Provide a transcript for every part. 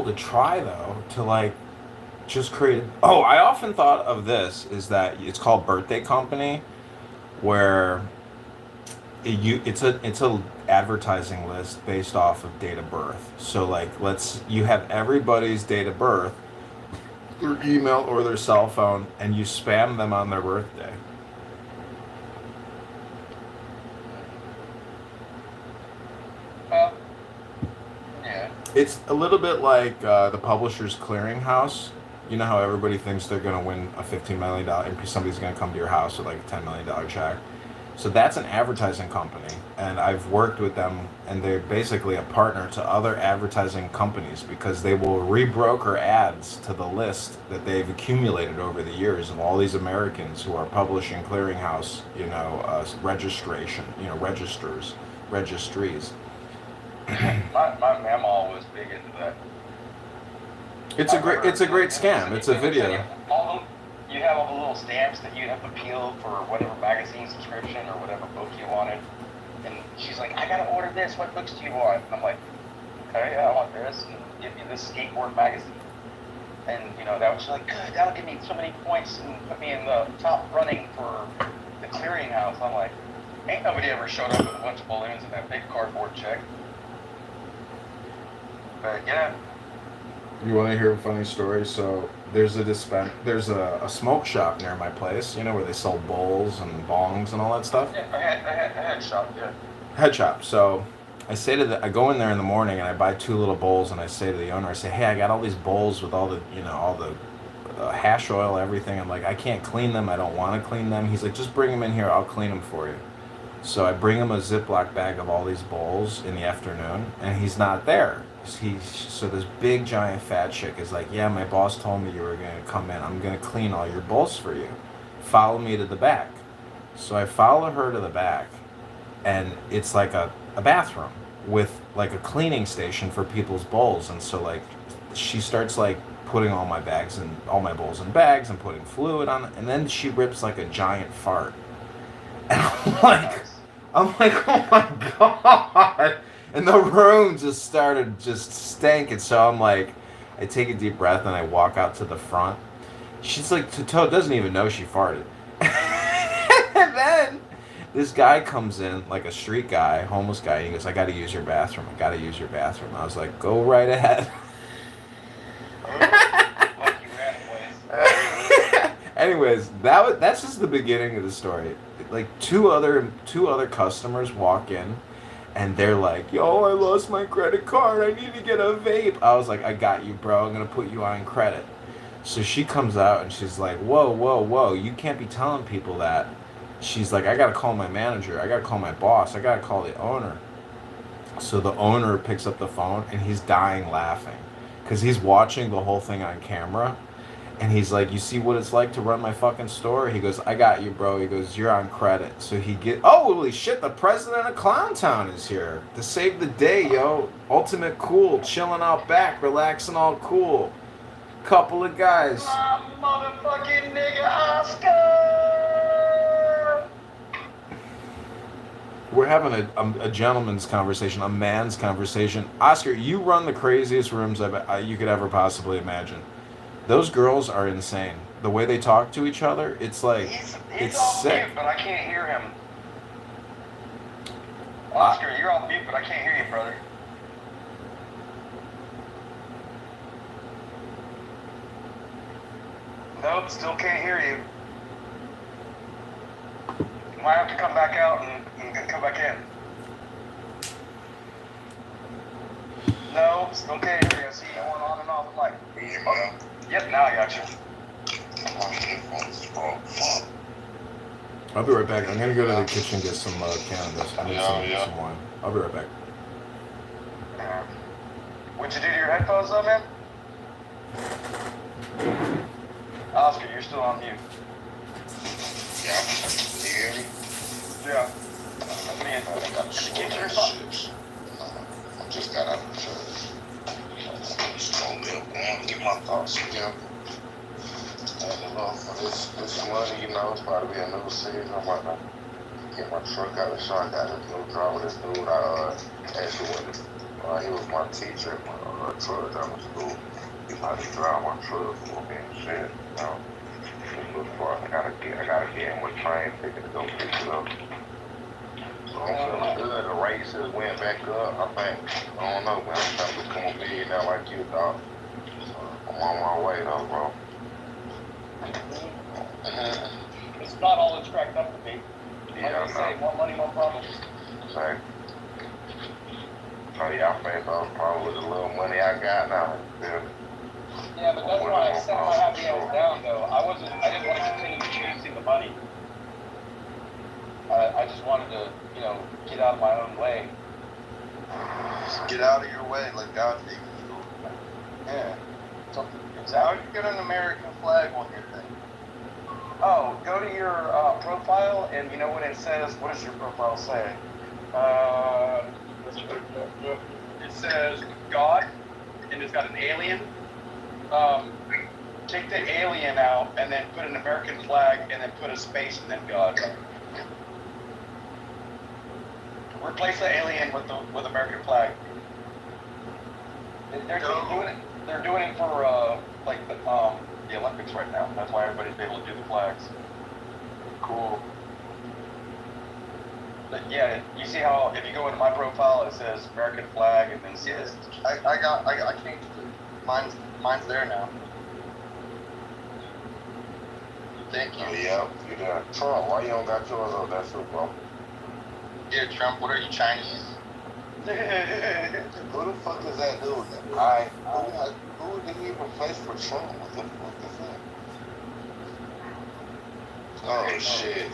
to try though to like just create. Oh, I often thought of this is that it's called birthday company, where it's a advertising list based off of date of birth. So like let's you have everybody's date of birth, their email or their cell phone, and you spam them on their birthday. Well, yeah. It's a little bit like the Publishers Clearinghouse. You know how everybody thinks they're going to win a $15 million, and somebody's going to come to your house with like a $10 million check. So that's an advertising company, and I've worked with them, and they're basically a partner to other advertising companies because they will rebroker ads to the list that they've accumulated over the years of all these Americans who are publishing clearinghouse, registration, registries. My mama was big into that. It's a great scam. It's a video. You have all the little stamps that you have to peel for whatever magazine subscription or whatever book you wanted. And she's like, I gotta order this. What books do you want? And I'm like, okay, yeah, I want this. And give me this skateboard magazine. And that was like, good. That'll give me so many points and put me in the top running for the clearinghouse. I'm like, ain't nobody ever showed up with a bunch of balloons and that big cardboard check. But yeah. You want to hear a funny story? So there's a smoke shop near my place. You know where they sell bowls and bongs and all that stuff. Yeah, I had shop. Yeah. Head shop. So I go in there in the morning and I buy two little bowls and I say to the owner, I say, hey, I got all these bowls with all the hash oil, everything. I'm like, I can't clean them. I don't want to clean them. He's like, just bring them in here. I'll clean them for you. So I bring him a Ziploc bag of all these bowls in the afternoon, and he's not there. So this big giant fat chick is like, yeah, my boss told me you were going to come in. I'm going to clean all your bowls for you. Follow me to the back. So I follow her to the back, and it's like a bathroom with like a cleaning station for people's bowls. And so like she starts like putting all my bowls in bags and putting fluid on it, and then she rips like a giant fart. And I'm like, oh my god. And the room just started just stinking. So I'm like, I take a deep breath and I walk out to the front. She's like, Toto doesn't even know she farted. And then this guy comes in, like a street guy, homeless guy, and he goes, I gotta use your bathroom. I was like, go right ahead. Anyways, that's just the beginning of the story. Like two other customers walk in, and they're like, yo, I lost my credit card. I need to get a vape. I was like, I got you, bro. I'm gonna put you on credit. So she comes out and she's like, whoa, whoa, whoa. You can't be telling people that. She's like, I gotta call my manager. I gotta call my boss. I gotta call the owner. So the owner picks up the phone and he's dying laughing because he's watching the whole thing on camera. And he's like, you see what it's like to run my fucking store? He goes, I got you, bro. He goes, you're on credit. So holy shit, the president of Clowntown is here to save the day, yo. Ultimate cool, chilling out back, relaxing all cool. Couple of guys. My motherfucking nigga Oscar! We're having a gentleman's conversation, a man's conversation. Oscar, you run the craziest rooms you could ever possibly imagine. Those girls are insane. The way they talk to each other, it's like, he's it's off sick. mute, but I can't hear him. Oscar, you're off mute, but I can't hear you, brother. Nope, still can't hear you. You might have to come back out and come back in. No, still can't hear you. I see you going on and off the mic. Oh, yep, now I got you. I'll be right back. I'm gonna go to the kitchen and get some cannabis. I need some wine. I'll be right back. What'd you do to your headphones though, man? Oscar, you're still on mute. Yeah. Can you hear me? Yeah. What are you doing? Did you get your stuff? I just got out of the church. Just told me I'm get my thoughts together. And for this money, it's probably a new season. I'm about to get my truck out of the shop. I got this new draw with this dude I actually went to He was my teacher at my truck driving school. He probably drive my truck for me and shit. You know, this was far. I gotta get him with train ticket to go pick it up. So I'm feeling good. The races went back up. I think, I don't know, man. I'm trying to become a millionaire like you, dog. So I'm on my way, though, bro. It's not all it's cracked up to be. Yeah, Like I say, more money, more problems. Say, oh yeah, I think probably with the little money I got now. Yeah, but that's why I set my happy ass down, though. I didn't want to continue chasing the money. I just wanted to, get out of my own way. Just get out of your way, let God take you. Yeah. Something How exactly. you get an American flag on your thing? Oh, go to your profile, and you know what it says? What does your profile say? It says God, and it's got an alien. Take the alien out, and then put an American flag, and then put a space, and then God. Replace the alien with American flag. They're doing it for the Olympics right now. That's why everybody's able to do the flags. Cool. But yeah, you see how if you go into my profile it says American flag and then Yes, says I changed it. Mine's there now. Thank you. Oh, yeah, you got Trump. Why you don't got yours on that shit, bro? Yeah, Trump, what are you, Chinese? Who the fuck is that dude? Who did he replace for Trump? What the fuck is that? Oh shit.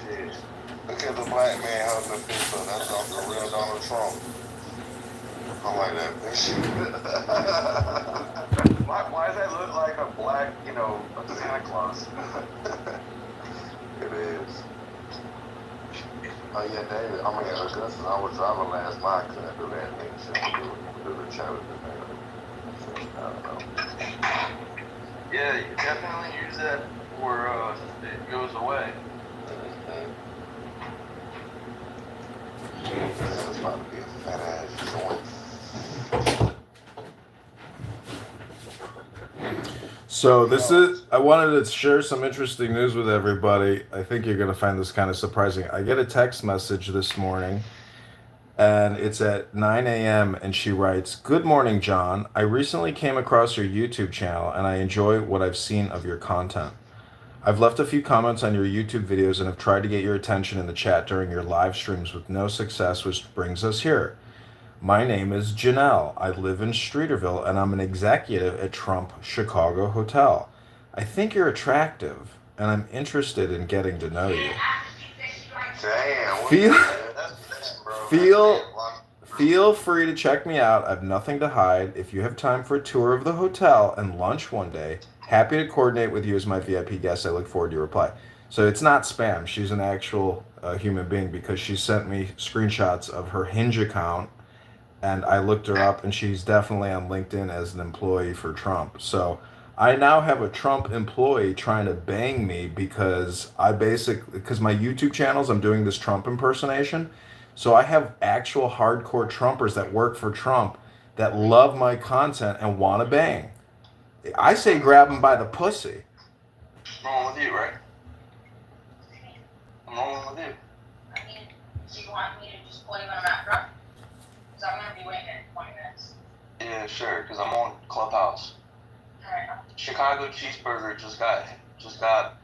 Look at the black man holding the pistol. That's off the real Donald Trump. I like that bitch. why does that look like a black, a Santa Claus? It is. Oh yeah, David. I mean, Augustus, I was driving last night. Couldn't do that thing. Shit, do the challenge. I don't know. Yeah, you definitely use that before it goes away. It's about to be a fat ass joint. So I wanted to share some interesting news with everybody. I think you're going to find this kind of surprising. I get a text message this morning, and it's at 9 a.m., and she writes, "Good morning, John. I recently came across your YouTube channel, and I enjoy what I've seen of your content. I've left a few comments on your YouTube videos and have tried to get your attention in the chat during your live streams with no success, which brings us here. My name is Janelle. I live in Streeterville, and I'm an executive at Trump Chicago Hotel. I think you're attractive, and I'm interested in getting to know you. Damn. Feel Bro. feel free to check me out. I've nothing to hide. If you have time for a tour of the hotel and lunch one day, happy to coordinate with you as my VIP guest. I look forward to your reply." So it's not spam. She's an actual human being because she sent me screenshots of her Hinge account, and I looked her up, and she's definitely on LinkedIn as an employee for Trump. So I now have a Trump employee trying to bang me because because my YouTube channels, I'm doing this Trump impersonation. So I have actual hardcore Trumpers that work for Trump that love my content and want to bang. I say grab them by the pussy. I'm rolling with you, right? I'm rolling with you. I mean, do you want me to just pull you when I'm at front? Because I'm going to be waiting in 20 minutes. Yeah, sure, because I'm on Clubhouse. Alright. Chicago Cheeseburger just got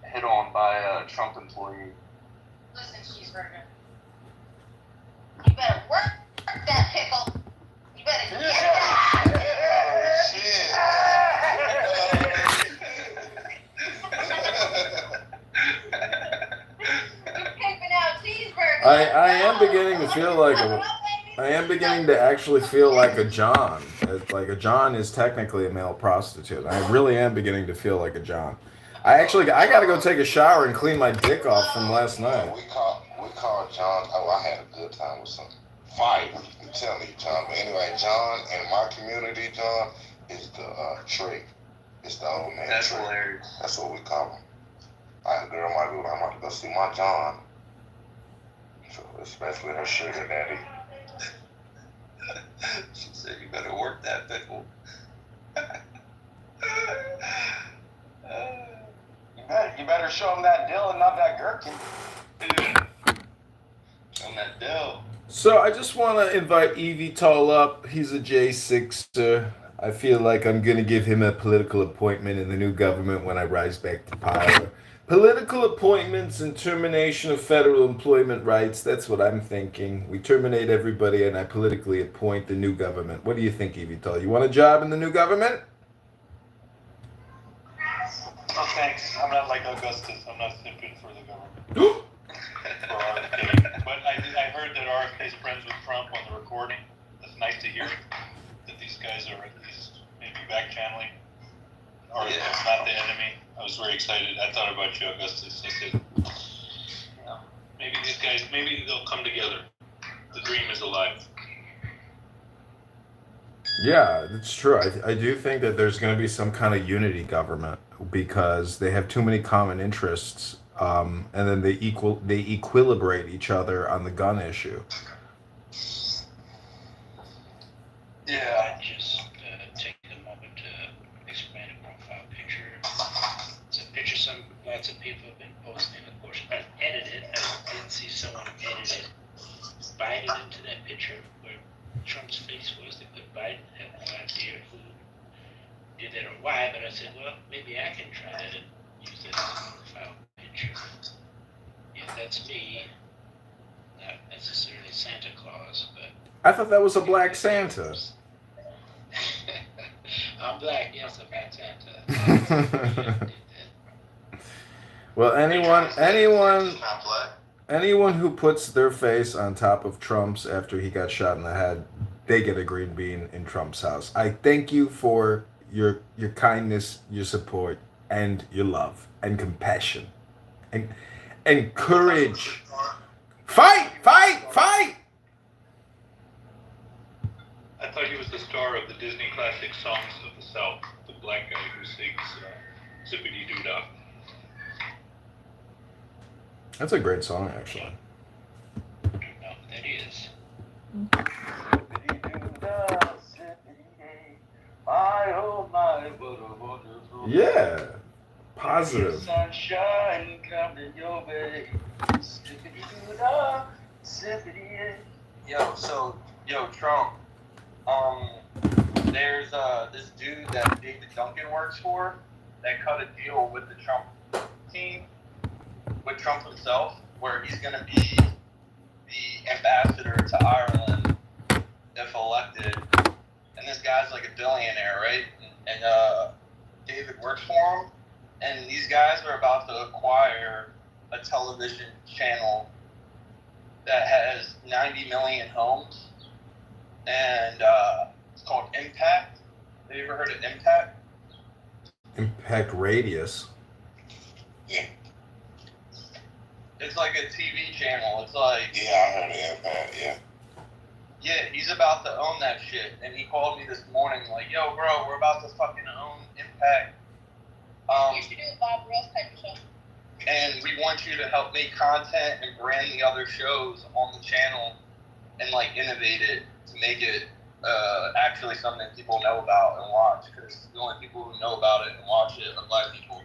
hit on by a Trump employee. Listen, cheeseburger. You better work that pickle. You better get that. Oh, shit. You're pimping out cheeseburger. I am beginning to feel like I am beginning to actually feel like a John. Like a John is technically a male prostitute. I really am beginning to feel like a John. I got to go take a shower and clean my dick off from last night. We called John. Oh, I had a good time with some fight. I'm telling you, John. But anyway, John in my community, John is the trick. It's the old man. That's trick. hilarious. That's what we call him. A girl might be like, I'm about to go see my John. So, especially her sugar daddy. She said, "You better work that pickle." You better show him that dill and not that gherkin. Show him that dill. So I just want to invite eVTOL up. He's a J6er. I feel like I'm going to give him a political appointment in the new government when I rise back to power. Political appointments and termination of federal employment rights. That's what I'm thinking. We terminate everybody and I politically appoint the new government. What do you think, eVTOL? You want a job in the new government? No thanks. I'm not like Augustus. I'm not simping for the government. For RFK. But I heard that RFK's friends with Trump on the recording. That's nice to hear that these guys are at least maybe back channeling. Or it's not the enemy. I was very excited. I thought about you, Augustus. I said, you know, maybe these guys, maybe they'll come together. The dream is alive. Yeah, that's true. I do think that there's going to be some kind of unity government because they have too many common interests, and then they equilibrate each other on the gun issue. Yeah, I just take a moment to expand a profile picture. It's a picture lots of people have been posting. Of course, unedited. I didn't see someone edited Biden into that picture where Trump's face was. They put Biden. I have no idea who did that or why, but I said, well, maybe I can try that and use that as a profile picture. Yeah, that's me. Not necessarily Santa Claus, but I thought that was a black Santa. I'm black, yes, I'm black Santa. Well, anyone Not black. Anyone who puts their face on top of Trump's after he got shot in the head, they get a green bean in Trump's house. I thank you for your kindness, your support, and your love and compassion and courage. Fight! Fight! Fight! I thought he was the star of the Disney classic Songs of the South, the black guy who sings Zippity Doo Dah. That's a great song, actually. I don't know what that is. Yeah. Positive. Sunshine coming your way. Yo, Trump. There's this dude that David Duncan works for that cut a deal with the Trump team, with Trump himself, where he's gonna be the ambassador to Ireland if elected. And this guy's like a billionaire, right? And David works for him. And these guys are about to acquire a television channel that has 90 million homes. And it's called Impact. Have you ever heard of Impact? Impact Radius. Yeah. It's like a TV channel. It's like... Yeah, I heard of Impact, yeah. Yeah, he's about to own that shit. And he called me this morning like, yo, bro, we're about to fucking own Impact. You should do a Bob Ross type of show. And we want you to help make content and brand the other shows on the channel and like innovate it to make it actually something people know about and watch, because the only people who know about it and watch it are black people.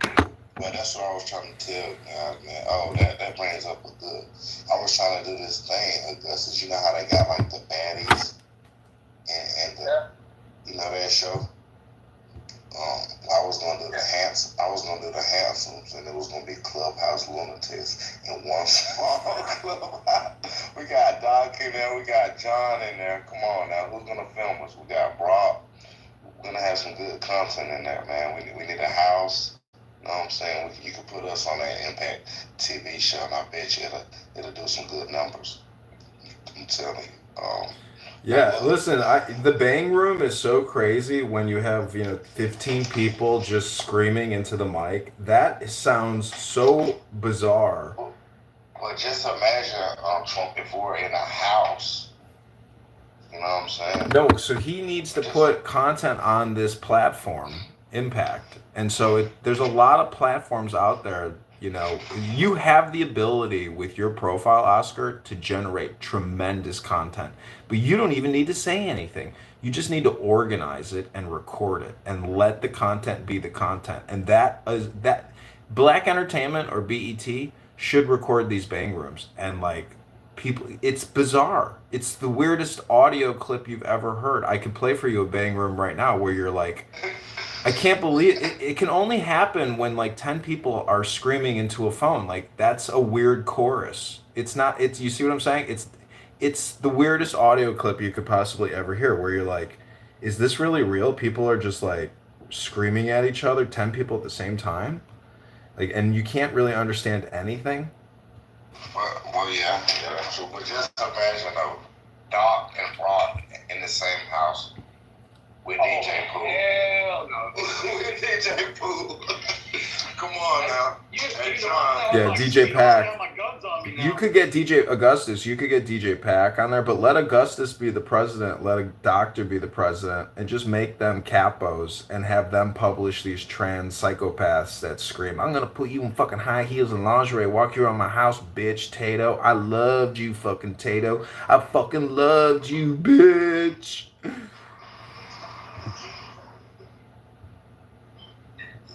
Well, that's what I was trying to tell man. Oh, that brings up a good. I was trying to do this thing, Augustus. You know how they got like the baddies and the, you know that show? I was gonna do the Handsomes, and it was gonna be Clubhouse Lunatics in one small clubhouse. We got Doc in there, we got John in there. Come on now, who's gonna film us? We got Brock. We're gonna have some good content in there, man. We need a house. You know what I'm saying? You can put us on that Impact TV show, and I bet you it'll do some good numbers. I'm telling you. Yeah, listen, the bang room is so crazy when you have, 15 people just screaming into the mic. That sounds so bizarre. Well, just imagine Trump if we're in a house. You know what I'm saying? No, so he needs to put content on this platform, Impact. And so there's a lot of platforms out there, You know, you have the ability with your profile, Oscar, to generate tremendous content, but you don't even need to say anything. You just need to organize it and record it and let the content be the content. And that is that Black Entertainment or BET should record these bang rooms and like people, it's bizarre. It's the weirdest audio clip you've ever heard. I could play for you a bang room right now where you're like, I can't believe it. It can only happen when like 10 people are screaming into a phone. Like that's a weird chorus. It's not, it's, you see what I'm saying? It's the weirdest audio clip you could possibly ever hear where you're like, is this really real? People are just like screaming at each other, 10 people at the same time. Like, and you can't really understand anything. Well, yeah, that's true. But just imagine though, Doc and Brock in the same house with DJ Pooh. Hell no. With DJ Pooh. Come on now. Hey, John. Yeah, DJ Pack. My guns on me now. You could get DJ Augustus, you could get DJ Pack on there, but let Augustus be the president, let a doctor be the president, and just make them capos and have them publish these trans psychopaths that scream, I'm gonna put you in fucking high heels and lingerie, walk you around my house, bitch, Tato. I loved you, fucking Tato. I fucking loved you, bitch.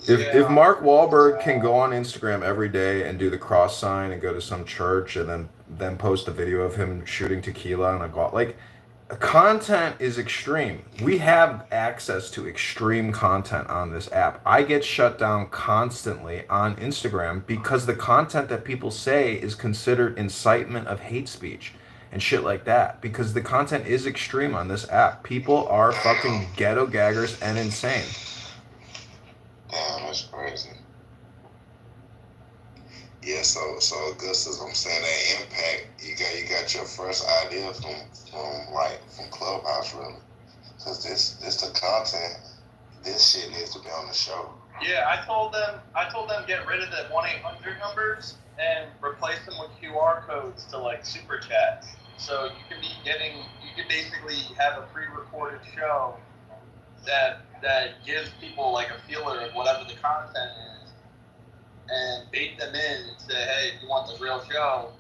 If Mark Wahlberg can go on Instagram every day and do the cross sign and go to some church and then post a video of him shooting tequila on a golf, like, content is extreme. We have access to extreme content on this app. I get shut down constantly on Instagram because the content that people say is considered incitement of hate speech and shit like that, because the content is extreme on this app. People are fucking ghetto gaggers and insane. Damn, that's crazy. Yeah, so Augustus, I'm saying that impact. You got your first idea from Clubhouse, really, because this the content. This shit needs to be on the show. Yeah, I told them get rid of the 1-800 numbers and replace them with QR codes to like super chats. So you can basically have a pre-recorded show that gives people like a feeler of whatever the content is, and bait them in and say, hey, if you want the real show,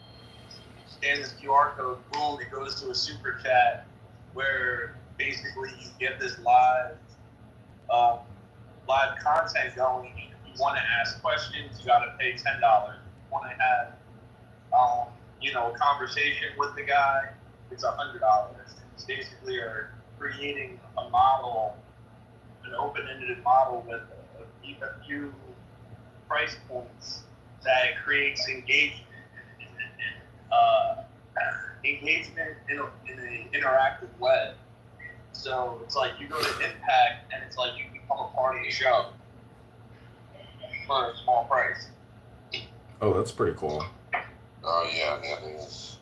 scan this QR code, boom, it goes to a super chat where basically you get this live content going. If you want to ask questions, you got to pay $10. If you want to have a conversation with the guy, it's $100. It's basically are creating a model, an open-ended model with a few price points that creates engagement in an interactive way. So it's like you go to Impact and it's like you become a part of the show for a small price. Oh, that's pretty cool. Oh yeah, that is.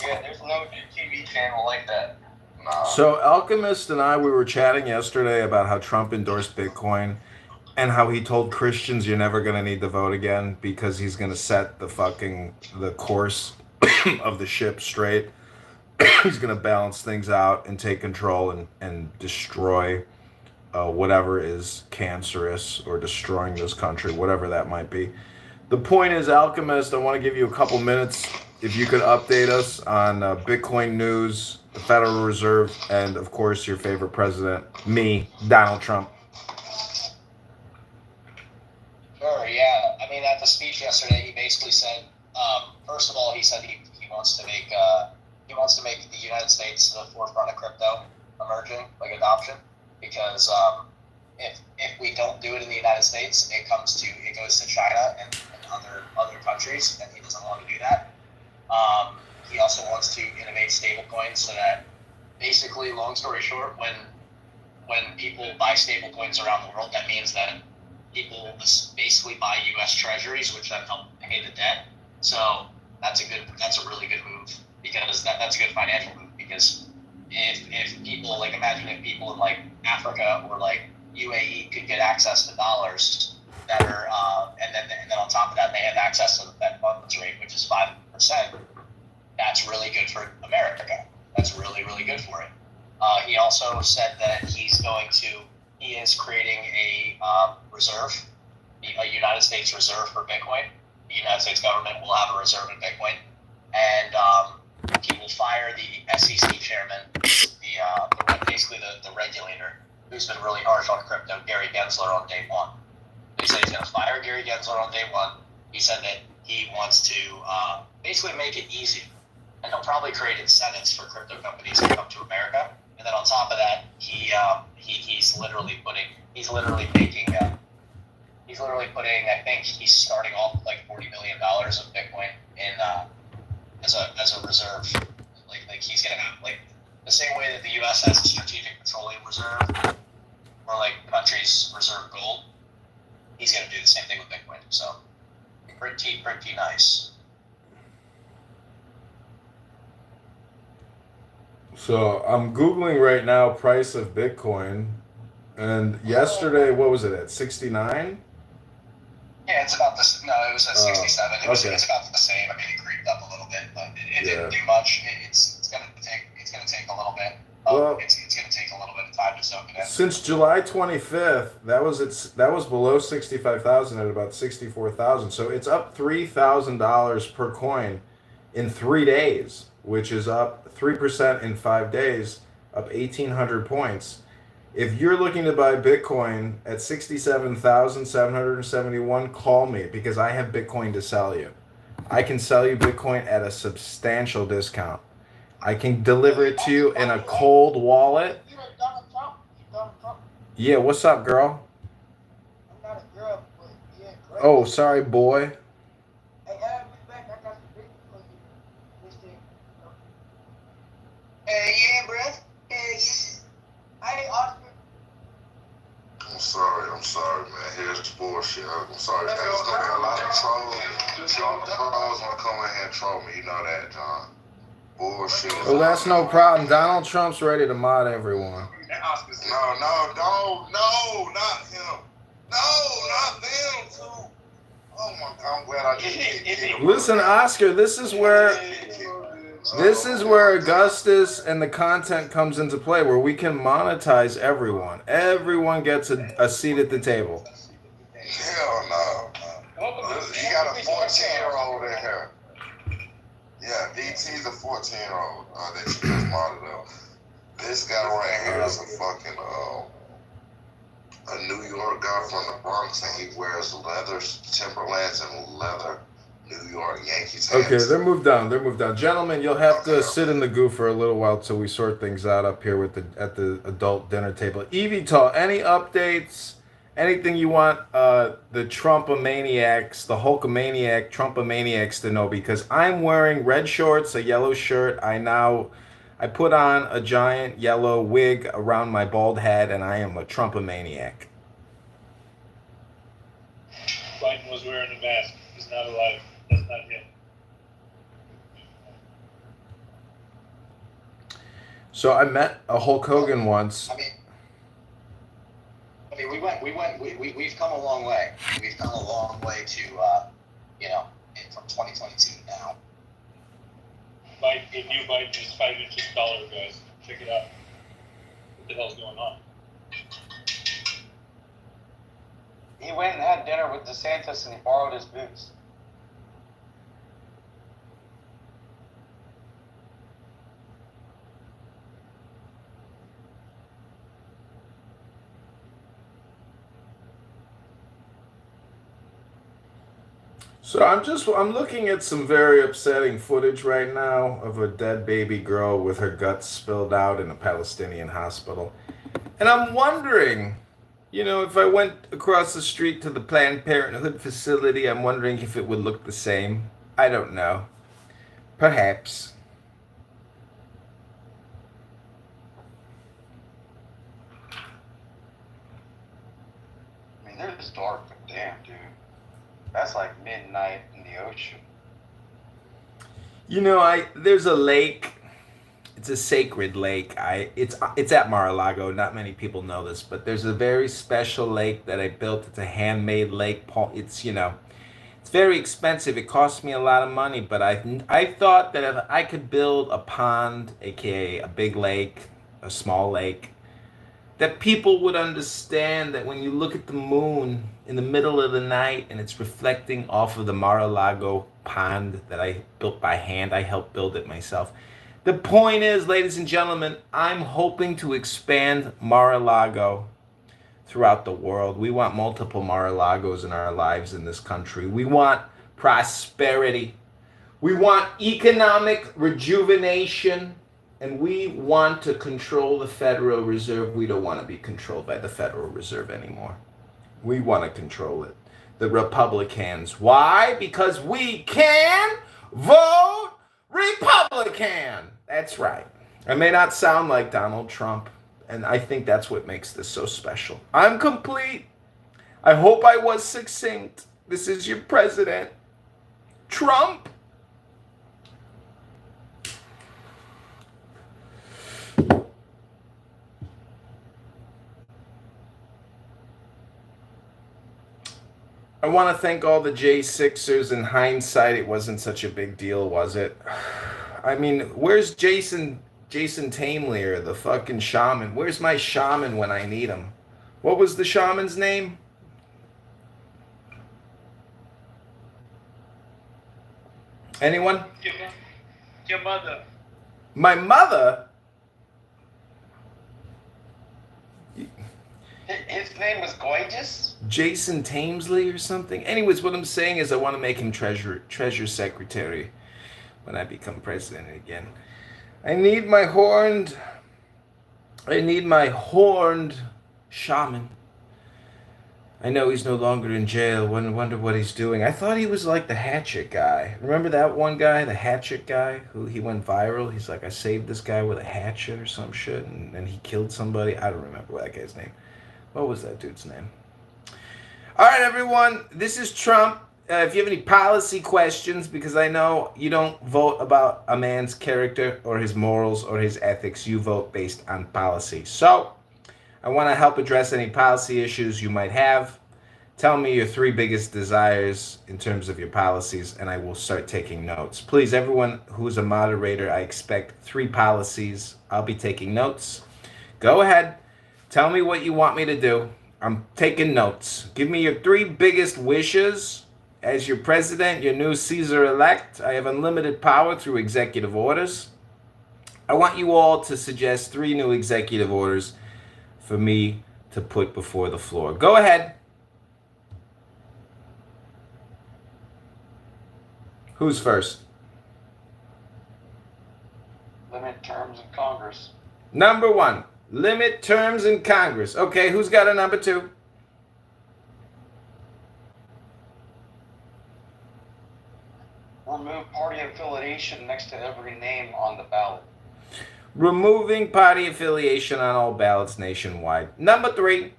Yeah, there's no TV channel like that. Nah. So Alchemist and I, we were chatting yesterday about how Trump endorsed Bitcoin and how he told Christians you're never going to need to vote again because he's going to set the course of the ship straight. He's going to balance things out and take control and destroy whatever is cancerous or destroying this country, whatever that might be. The point is, Alchemist, I want to give you a couple minutes. If you could update us on Bitcoin news, the Federal Reserve, and of course your favorite president, me, Donald Trump. Sure, yeah. I mean, at the speech yesterday, he basically said, first of all, he said he wants to make the United States the forefront of crypto emerging, like adoption, because if we don't do it in the United States, it goes to China and other countries, and he doesn't want to do that. He also wants to innovate stablecoins so that, basically, long story short, when people buy stablecoins around the world, that means that people basically buy U.S. treasuries, which then help pay the debt. So that's a really good move, because that's a good financial move, because if people, like, imagine if people in like Africa or like UAE could get access to dollars that are and then on top of that they have access to the Fed funds rate, which is 5%. That's really good for America. That's really, really good for it. He also said that he's going to he is creating a reserve, a United States reserve for Bitcoin. The United States government will have a reserve in Bitcoin, and he will fire the SEC chairman, basically the regulator, who's been really harsh on crypto, Gary Gensler, on day one. He said he's going to fire Gary Gensler on day one. He said that he wants to basically make it easy, and he'll probably create incentives for crypto companies to come to America. And then on top of that, he's literally putting. I think he's starting off with like $40 million of Bitcoin in as a reserve. Like he's gonna have, like, the same way that the U.S. has a strategic petroleum reserve, or like countries reserve gold. He's gonna do the same thing with Bitcoin. So pretty nice. So I'm Googling right now price of Bitcoin, and yesterday, what was it at 69? Yeah, it's about this. No, it was at 67. Okay. It's about the same. I mean, it creeped up a little bit, but it didn't do much. It's gonna take a little bit. Well, it's gonna take a little bit of time to soak it in. Since July 25th, that was below 65,000 at about 64,000. So it's up $3,000 per coin in 3 days, which is up 3% in 5 days, up 1,800 points. If you're looking to buy Bitcoin at 67,771, call me, because I have Bitcoin to sell you. I can sell you Bitcoin at a substantial discount. I can deliver it to you in a cold wallet. You know Donald Trump? Donald Trump. Yeah, what's up, girl? I'm not a girl, but yeah, great. Oh, sorry, boy. Hey, add me back. I got some big for you. This thing. Yeah, bro. Hey, Oscar. I'm sorry, man. Here's the bullshit. I'm sorry, guys. There's gonna be a lot of trolls. Trolls gonna come in here and troll me. You know that, John. Bullshit. Well, that's no problem. Donald Trump's ready to mod everyone. No, not him. No, not them too. Oh my God, I'm glad I didn't. Listen, Oscar, this is where Augustus and the content comes into play, where we can monetize everyone. Everyone gets a seat at the table. Hell no. You got a 14-year-old in here. Yeah, DT's a 14-year-old that you just modded up. This guy right here is a fucking a New York guy from the Bronx, and he wears leather Timberlands and leather New York Yankees hats. Okay, they're moved down. Gentlemen, you'll have to sit in the goo for a little while till we sort things out up here at the adult dinner table. Evital, any updates? Anything you want the Trumpomaniacs, the Hulkamaniac Trumpomaniacs to know? Because I'm wearing red shorts, a yellow shirt. I put on a giant yellow wig around my bald head, and I am a Trumpomaniac. Biden was wearing a mask. He's not alive. That's not him. So I met a Hulk Hogan once. I mean, we've come a long way. We've come a long way to, from 2022 now. The new Biden is 5 inches taller, guys. Check it out. What the hell's going on? He went and had dinner with DeSantis and he borrowed his boots. So I'm looking at some very upsetting footage right now of a dead baby girl with her guts spilled out in a Palestinian hospital. And I'm wondering, if I went across the street to the Planned Parenthood facility, I'm wondering if it would look the same. I don't know. Perhaps. I mean, they're just dark, but damn, dude. That's like midnight in the ocean. There's a lake. It's a sacred lake. It's at Mar-a-Lago. Not many people know this, but there's a very special lake that I built. It's a handmade lake. It's it's very expensive. It cost me a lot of money, but I thought that if I could build a pond, aka a big lake, a small lake, that people would understand that when you look at the moon in the middle of the night and it's reflecting off of the Mar-a-Lago pond that I built by hand, I helped build it myself. The point is, ladies and gentlemen, I'm hoping to expand Mar-a-Lago throughout the world. We want multiple Mar-a-Lagos in our lives in this country. We want prosperity. We want economic rejuvenation. And we want to control the Federal Reserve. We don't want to be controlled by the Federal Reserve anymore. We want to control it. The Republicans. Why? Because we can vote Republican. That's right. I may not sound like Donald Trump, and I think that's what makes this so special. I'm complete. I hope I was succinct. This is your president, Trump. I want to thank all the J6ers. In hindsight, it wasn't such a big deal, was it? I mean, where's Jason Tamelier, the fucking shaman? Where's my shaman when I need him? What was the shaman's name? Anyone? Your mother. My mother? His name was Gorgeous? Jason Tamesley or something? Anyways, what I'm saying is I want to make him treasure secretary when I become president again. I need my horned shaman. I know he's no longer in jail. Wonder what he's doing. I thought he was like the hatchet guy. Remember that one guy, the hatchet guy, who he went viral? He's like, I saved this guy with a hatchet or some shit, and he killed somebody. I don't remember that guy's name. What was that dude's name? All right, everyone. This is Trump. If you have any policy questions, because I know you don't vote about a man's character or his morals or his ethics. You vote based on policy. So I want to help address any policy issues you might have. Tell me your 3 biggest desires in terms of your policies, and I will start taking notes. Please, everyone who's a moderator, I expect 3 policies. I'll be taking notes. Go ahead. Tell me what you want me to do. I'm taking notes. Give me your 3 biggest wishes. As your president, your new Caesar-elect, I have unlimited power through executive orders. I want you all to suggest 3 new executive orders for me to put before the floor. Go ahead. Who's first? Limit terms in Congress. Number 1, limit terms in Congress. Okay, who's got a number 2? Remove party affiliation next to every name on the ballot. Removing party affiliation on all ballots nationwide. Number 3.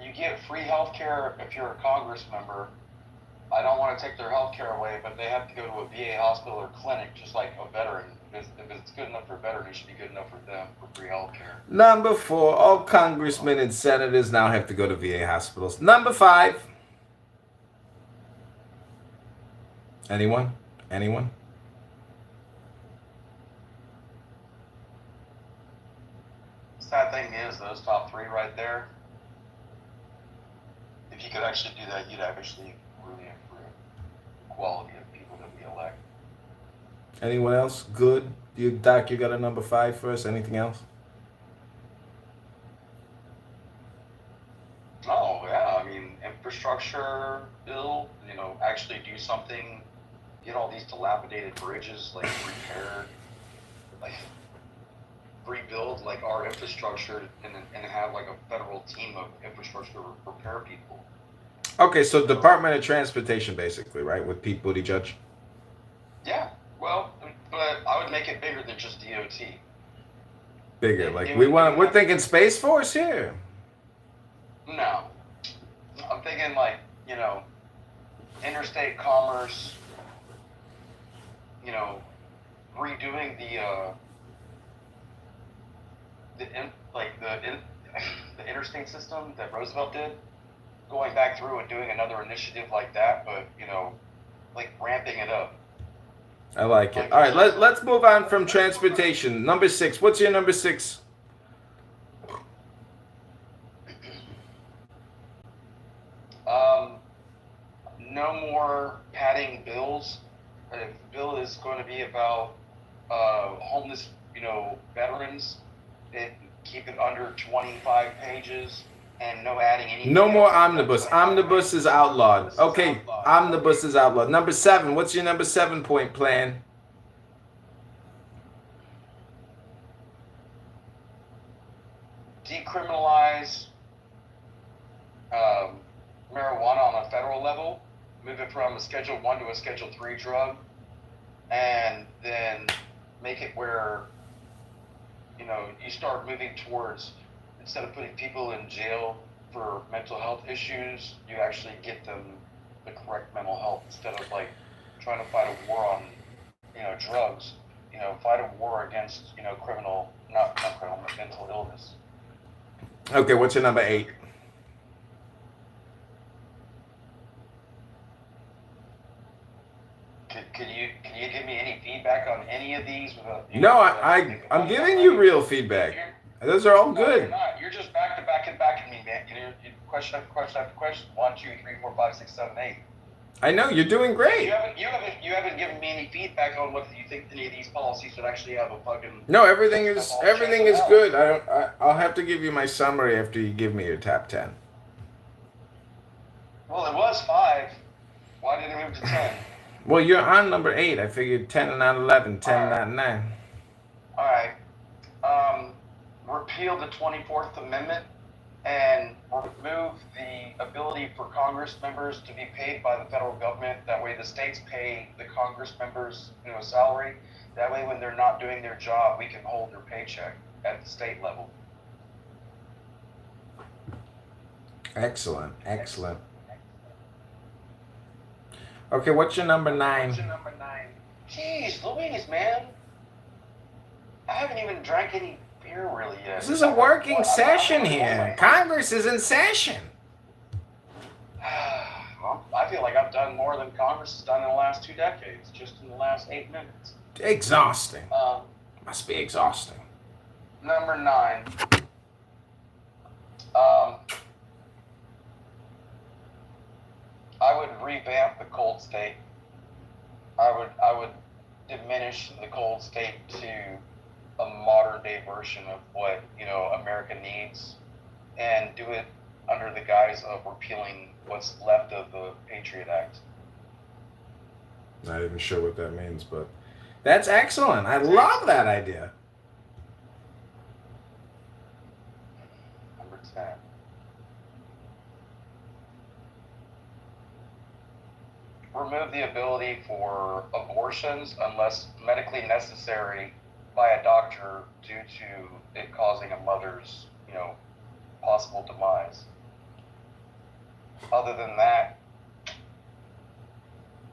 You get free health care if you're a Congress member. I don't want to take their health care away, but they have to go to a VA hospital or clinic just like a veteran. If it's good enough for a veteran, it should be good enough for them for free health care. Number 4, all congressmen and senators now have to go to VA hospitals. Number 5. Anyone? Anyone? Sad thing is, those top 3 right there, if you could actually do that, you'd actually really improve the quality of people that we elect. Anyone else? Good. Doc, you got a number 5 for us? Anything else? Oh, yeah, I mean, infrastructure bill, actually do something, get all these dilapidated bridges, like, repaired, like, rebuild, like, our infrastructure, and have, like, a federal team of infrastructure repair people. Okay, so Department of Transportation, basically, right, with Pete Buttigieg? Yeah, well, but I would make it bigger than just DOT. Bigger, like, we're thinking Space Force here. No. I'm thinking, like, interstate commerce, redoing the interstate system that Roosevelt did, going back through and doing another initiative like that, but, like, ramping it up. I like it. All right, let's move on from transportation. Number 6. What's your number 6? No more padding bills. The bill is going to be about homeless, veterans. Keep it under 25 pages and no adding anything. No more else. omnibus. Omnibus is outlawed. Okay, omnibus is outlawed. Number 7. What's your number 7 point plan? Decriminalize marijuana on a federal level, move it from a Schedule 1 to a Schedule 3 drug, and then make it where, you start moving towards, instead of putting people in jail for mental health issues, you actually get them the correct mental health instead of like trying to fight a war on, drugs, fight a war against, not criminal, but mental illness. Okay, what's your number 8? Can you give me any feedback on any of these? No, I'm giving you real feedback. Those are all No, you're good. not. You're just back to back and back at me, man. You question after question after question. 1, 2, 3, 4, 5, 6, 7, 8. I know you're doing great. You haven't given me any feedback on whether you think any of these policies would actually have a fucking. No, everything is good. I'll have to give you my summary after you give me your top 10. Well, it was 5. Why did it move to 10? Well, you're on number 8. I figured 10 and not 11, 10 and not 9. All right. Repeal the 24th Amendment and remove the ability for Congress members to be paid by the federal government. That way the states pay the Congress members, salary. That way when they're not doing their job, we can hold their paycheck at the state level. Excellent. Okay, what's your number 9? Jeez, Louise, man. I haven't even drank any beer really yet. This is a working session here. Congress is in session. Well, I feel like I've done more than Congress has done in the last 2 decades, just in the last 8 minutes. Exhausting. Must be exhausting. Number 9. I would revamp the cold state. I would diminish the cold state to a modern day version of what America needs, and do it under the guise of repealing what's left of the Patriot Act. Not even sure what that means, but that's excellent. I love that idea. Number 10. Remove the ability for abortions unless medically necessary by a doctor due to it causing a mother's, possible demise. Other than that,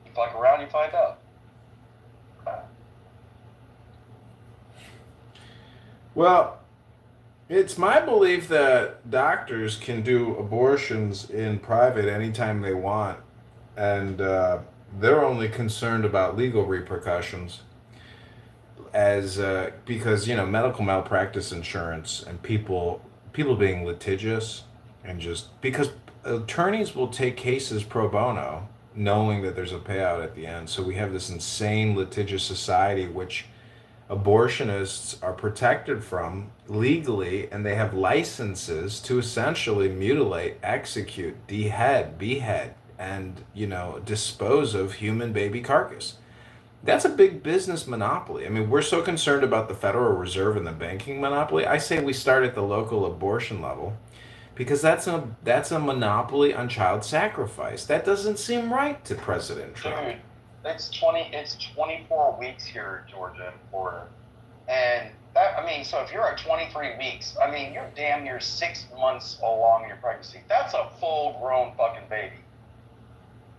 you fuck around, you find out. Well, it's my belief that doctors can do abortions in private anytime they want, and they're only concerned about legal repercussions, because medical malpractice insurance and people being litigious, and just because attorneys will take cases pro bono knowing that there's a payout at the end. So we have this insane litigious society which abortionists are protected from legally, and they have licenses to essentially mutilate, execute, behead, and dispose of human baby carcass. That's a big business monopoly. I mean, we're so concerned about the Federal Reserve and the banking monopoly. I say we start at the local abortion level, because that's a monopoly on child sacrifice. That doesn't seem right to President Trump. Dude, it's 24 weeks here in Georgia and Florida. And so if you're at 23 weeks, you're damn near 6 months along in your pregnancy. That's a full grown fucking baby.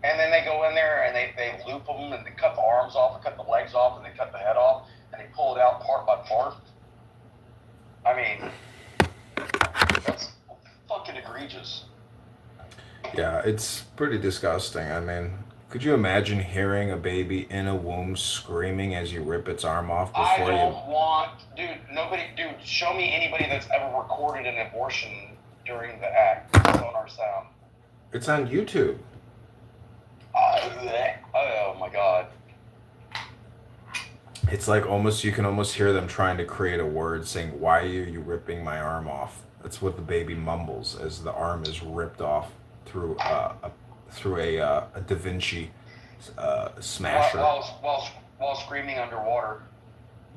And then they go in there and they loop them, and they cut the arms off, and cut the legs off, and they cut the head off, and they pull it out part by part. That's fucking egregious. Yeah, it's pretty disgusting. Could you imagine hearing a baby in a womb screaming as you rip its arm off I before you? don't want, dude, show me anybody that's ever recorded an abortion during the act. Sonar sound. It's on YouTube. Oh my God. It's like almost you can almost hear them trying to create a word saying, "Why are you ripping my arm off?" That's what the baby mumbles as the arm is ripped off through a Da Vinci smasher. While screaming underwater.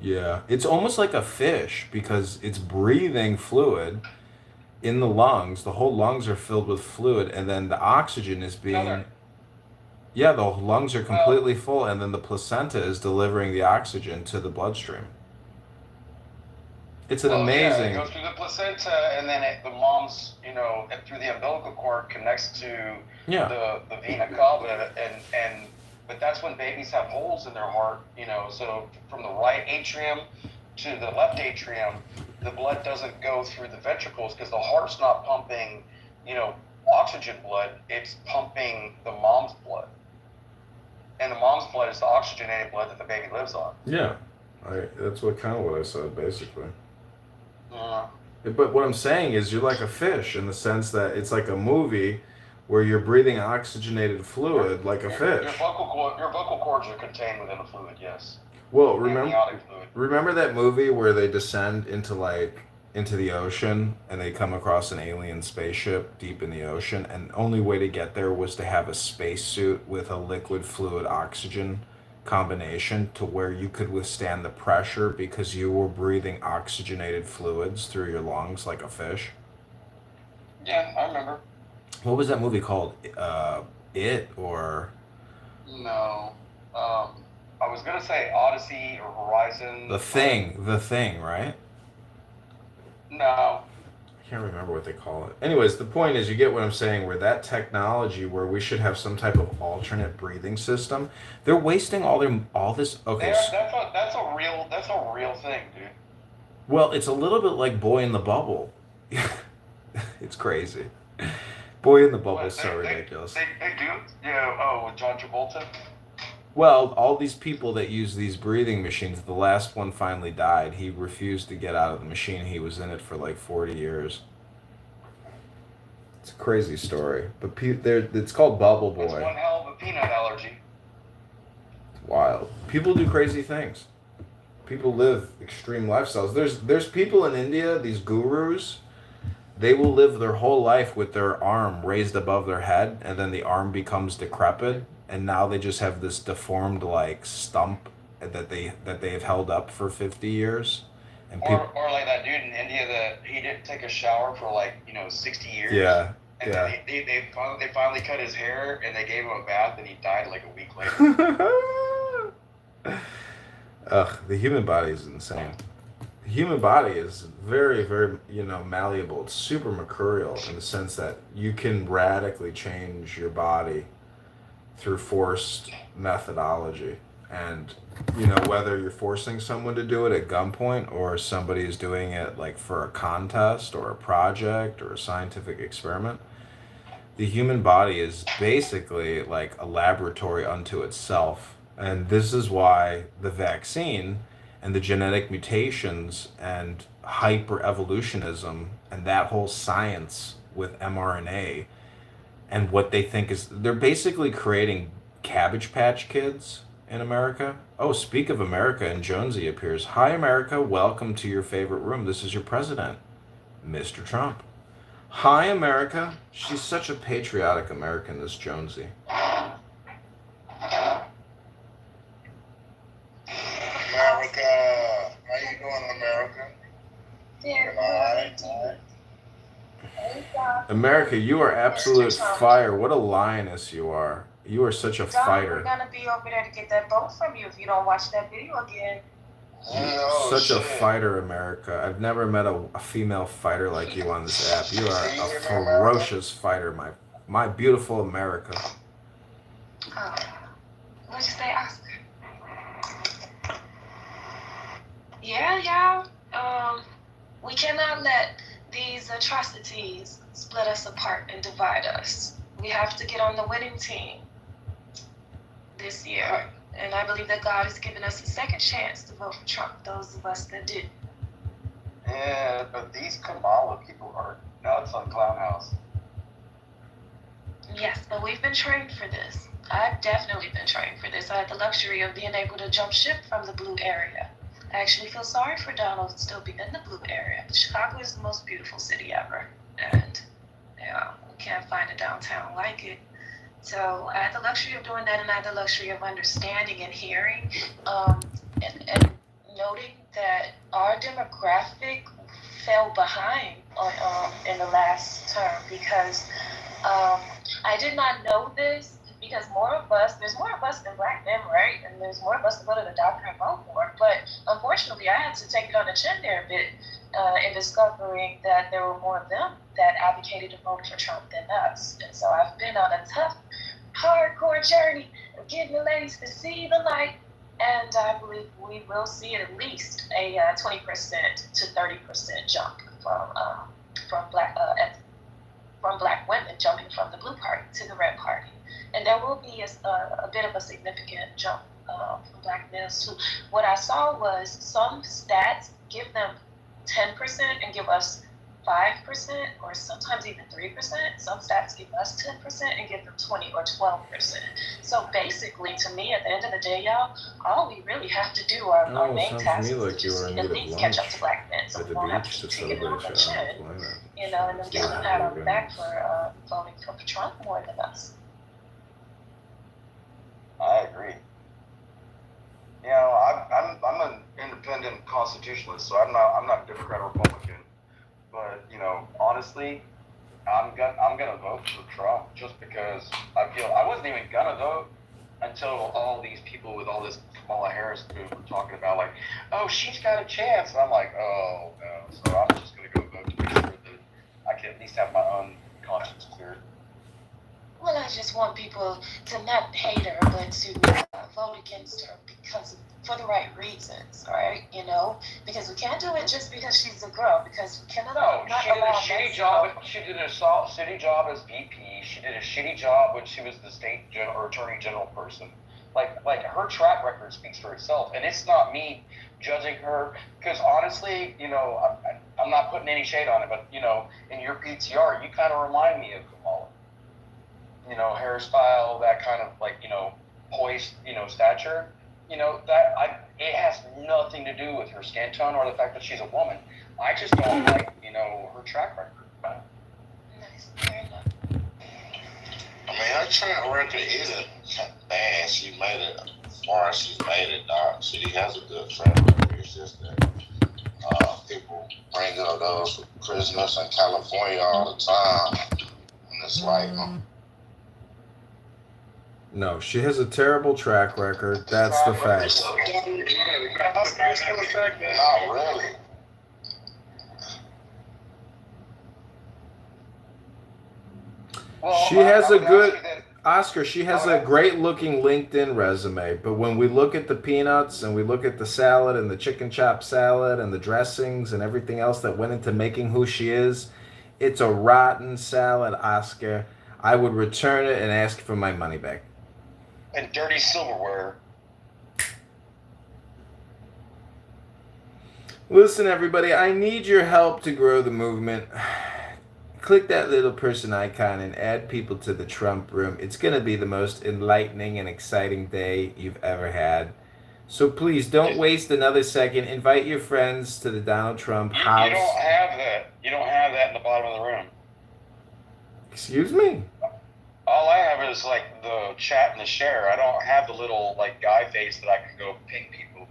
Yeah, it's almost like a fish because it's breathing fluid in the lungs. The whole lungs are filled with fluid, and then the oxygen is being. Yeah, the lungs are completely full, and then the placenta is delivering the oxygen to the bloodstream. It's an amazing. Yeah, it goes through the placenta, and then the mom's, through the umbilical cord connects to the vena cava, and but that's when babies have holes in their heart, so from the right atrium to the left atrium, the blood doesn't go through the ventricles because the heart's not pumping, oxygen blood, it's pumping the mom's blood. And the mom's blood is the oxygenated blood that the baby lives on. Yeah, that's what I said basically. Yeah. But what I'm saying is you're like a fish in the sense that it's like a movie where you're breathing oxygenated fluid like a fish. Your vocal cords are contained within a fluid, yes. Well, remember that movie where they descend into the ocean and they come across an alien spaceship deep in the ocean, and the only way to get there was to have a spacesuit with a liquid fluid oxygen combination to where you could withstand the pressure because you were breathing oxygenated fluids through your lungs like a fish. Yeah, I remember. What was that movie called? It or? No. I was gonna say Odyssey or Horizon. The Thing, right? No. I can't remember what they call it. Anyways, the point is, you get what I'm saying, where that technology where we should have some type of alternate breathing system, they're wasting all this. Okay. That's a real thing, dude. Well, it's a little bit like Boy in the Bubble. It's crazy. Boy in the Bubble is so ridiculous. They do? Yeah, with John Travolta? Well, all these people that use these breathing machines, the last one finally died. He refused to get out of the machine. He was in it for like 40 years. It's a crazy story. But it's called Bubble Boy. It's one hell of a peanut allergy. It's wild. People do crazy things. People live extreme lifestyles. There's people in India, these gurus, they will live their whole life with their arm raised above their head, and then the arm becomes decrepit, and now they just have this deformed like stump that they've held up for 50 years. And or like that dude in India that he didn't take a shower for 60 years. Yeah. And then they finally cut his hair and they gave him a bath and he died like a week later. Ugh, the human body is insane. The human body is very, very, malleable. It's super mercurial in the sense that you can radically change your body through forced methodology. And, whether you're forcing someone to do it at gunpoint or somebody is doing it like for a contest or a project or a scientific experiment, the human body is basically like a laboratory unto itself. And this is why the vaccine and the genetic mutations and hyper-evolutionism and that whole science with mRNA and what they think is, they're basically creating Cabbage Patch Kids in America. Oh, speak of America, and Jonesy appears. Hi, America. Welcome to your favorite room. This is your president, Mr. Trump. Hi, America. She's such a patriotic American, this Jonesy. America, how you doing, America? America, you are absolute fire. What a lioness you are. You are such a fighter. We're gonna be over there to get that boat from you if you don't watch that video again. Such a fighter, America. I've never met a female fighter like you on this app. You are a ferocious fighter, my beautiful America. What'd you say, Oscar? Yeah. We cannot let these atrocities split us apart and divide us. We have to get on the winning team. this year. And I believe that God has given us a second chance to vote for Trump, those of us that did. Yeah, but these Kamala people are nuts on Clown House. Yes, but we've been trained for this. I've definitely been trained for this. I had the luxury of being able to jump ship from the blue area. I actually feel sorry for Donald still being in the blue area. Chicago is the most beautiful city ever. And we can't find a downtown like it. So I had the luxury of doing that, and I had the luxury of understanding and hearing and noting that our demographic fell behind in the last term because I did not know this because there's more of us than black men, right? And there's more of us that go to the doctor and vote more. But unfortunately, I had to take it on the chin there a bit in discovering that there were more of them that advocated to vote for Trump than us. And so I've been on a tough, hardcore journey of getting the ladies to see the light. And I believe we will see at least a 20% to 30% jump from black women jumping from the blue party to the red party. And there will be a bit of a significant jump from black males too. What I saw was some stats give them 10% and give us 5% or sometimes even 3%. Some stats give us 10% and give them 20 or 12%. So basically, to me, at the end of the day, y'all, all we really have to do our main task is just at least catch up to black men. So we won't have to keep taking on the chin, and then give them a pat on the back for voting for Trump more than us. I agree. You know, I'm an independent constitutionalist, so I'm not Democrat or Republican. But you know, honestly, I'm gonna vote for Trump just because I feel I wasn't even gonna vote until all these people with all this Kamala Harris group were talking about like, oh, she's got a chance, and I'm like, oh no. So I'm just gonna go vote to make sure that I can at least have my own conscience cleared. Well, I just want people to not hate her, but to vote against her for the right reasons, right? You know, because we can't do it just because she's a girl. Because we cannot. No, she did a shitty job. She did a shitty job as VP. She did a shitty job when she was the state or attorney general person. Like her track record speaks for itself, and it's not me judging her. Because honestly, you know, I'm not putting any shade on it, but you know, in your PTR, you kind of remind me of Kamala. You know, hairstyle, that kind of like, you know, poised, you know, stature. You know, it has nothing to do with her skin tone or the fact that she's a woman. I just don't like, you know, her track record. Nice, fair enough. I mean, her track record isn't bad. She made it as far as she's made it, dog. She has a good track record. It's just that people bring up those prisoners in California all the time. And it's like, No, she has a terrible track record. That's the fact. not really. Well, She has a good actually then, Oscar. She has a great looking LinkedIn resume, but when we look at the peanuts and we look at the salad and the chicken chop salad and the dressings and everything else that went into making who she is, it's a rotten salad, Oscar. I would return it and ask for my money back. and dirty silverware. Listen, everybody, I need your help to grow the movement. Click that little person icon and add people to the Trump room. It's going to be the most enlightening and exciting day you've ever had. So please don't waste another second. Invite your friends to the Donald Trump house. You don't have that. You don't have that in the bottom of the room. Excuse me? All I have is like the chat and the share. I don't have the little like guy face that I can go ping people.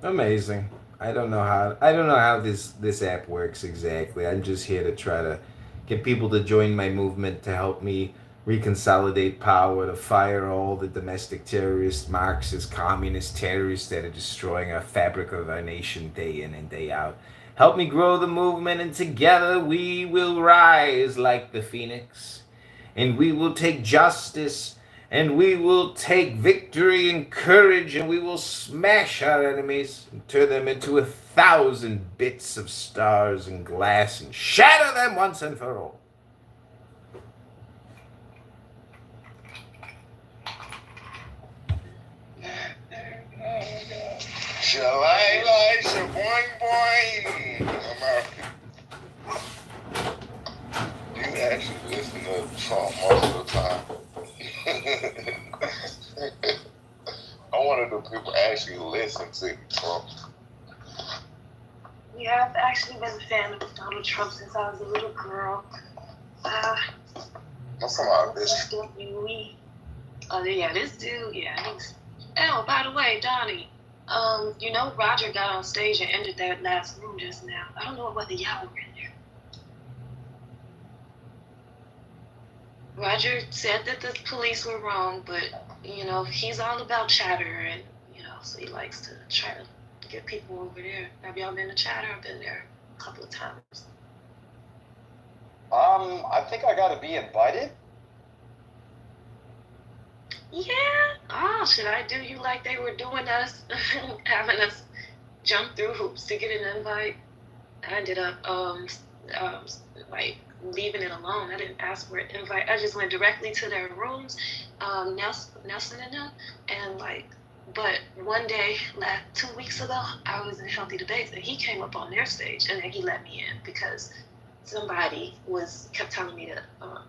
Amazing. I don't know how this app works exactly. I'm just here to try to get people to join my movement to help me reconsolidate power, to fire all the domestic terrorists, Marxist, communist terrorists that are destroying our fabric of our nation day in and day out. Help me grow the movement, and together we will rise like the phoenix, and we will take justice, and we will take victory and courage, and we will smash our enemies and turn them into 1,000 bits of stars and glass and shatter them once and for all. Shalala, boing boing. You actually listen to Trump most of the time. I'm one of the people actually listen to Trump. Yeah, I've actually been a fan of Donald Trump since I was a little girl. I'm from out this. Oh yeah, this dude, yeah, he's. Oh, by the way, Donnie, you know Roger got on stage and ended that last room just now. I don't know whether y'all were in there. Roger said that the police were wrong, but you know he's all about chatter, and you know so he likes to try to get people over there. Have y'all been to chatter? I've been there a couple of times. I think I gotta be invited. Yeah. Oh, should I do you like they were doing us, having us jump through hoops to get an invite? I ended up like leaving it alone. I didn't ask for an invite. I just went directly to their rooms, Nelson and them, and like. But one day, 2 weeks ago, I was in Healthy Debates, and he came up on their stage, and then he let me in because somebody kept telling me to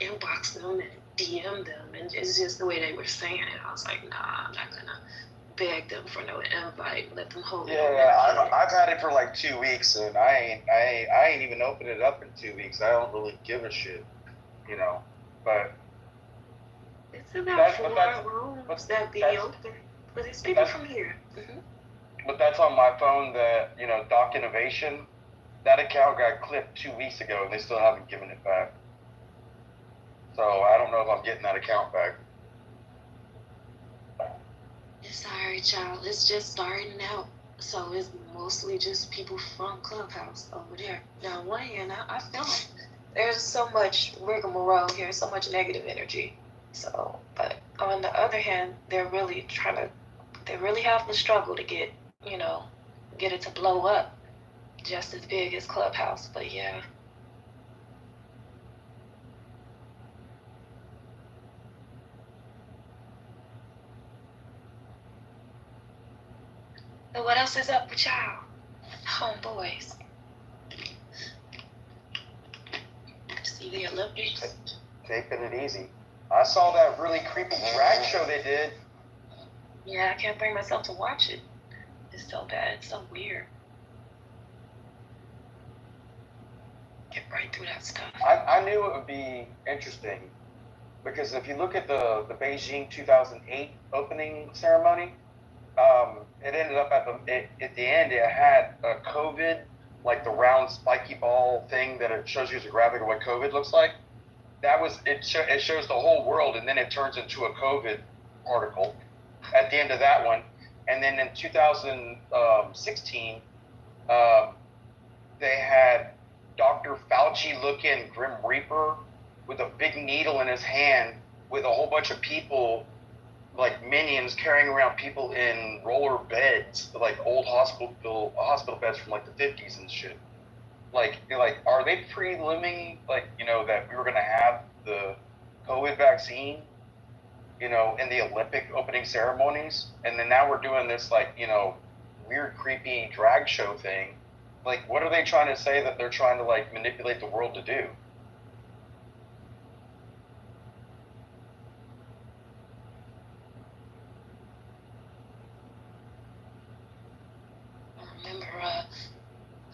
inbox them and DM them, and it's just the way they were saying it. I was like, nah, I'm not gonna beg them for no invite. Let them hold it. Yeah, I've had it for like 2 weeks, and I ain't even opened it up in 2 weeks. I don't really give a shit, you know. But it's about 4 rooms that be open. But it's people from here. But that's on my phone. That Doc Innovation. That account got clipped 2 weeks ago, and they still haven't given it back. So I don't know if I'm getting that account back. It's alright, child. It's just starting out. So it's mostly just people from Clubhouse over there. Now, on one hand, I feel like there's so much rigmarole here, so much negative energy. So, but on the other hand, they're really having to struggle to get it to blow up just as big as Clubhouse. But yeah. So what else is up with y'all, homeboys? See the Olympics? Taking it easy. I saw that really creepy drag show they did. Yeah, I can't bring myself to watch it. It's so bad. It's so weird. Get right through that stuff. I knew it would be interesting because if you look at the Beijing 2008 opening ceremony, it ended up at the end. It had a COVID, like the round spiky ball thing that it shows you as a graphic of what COVID looks like. That was it. It shows the whole world, and then it turns into a COVID article at the end of that one. And then in 2016, they had Dr. Fauci-looking Grim Reaper with a big needle in his hand, with a whole bunch of people, like minions, carrying around people in roller beds, like old hospital beds from like the 50s and shit. Like, are they preliming, like, that we were gonna have the COVID vaccine, in the Olympic opening ceremonies, and then now we're doing this, like, weird, creepy drag show thing. Like, what are they trying to say that they're trying to, like, manipulate the world to do? I remember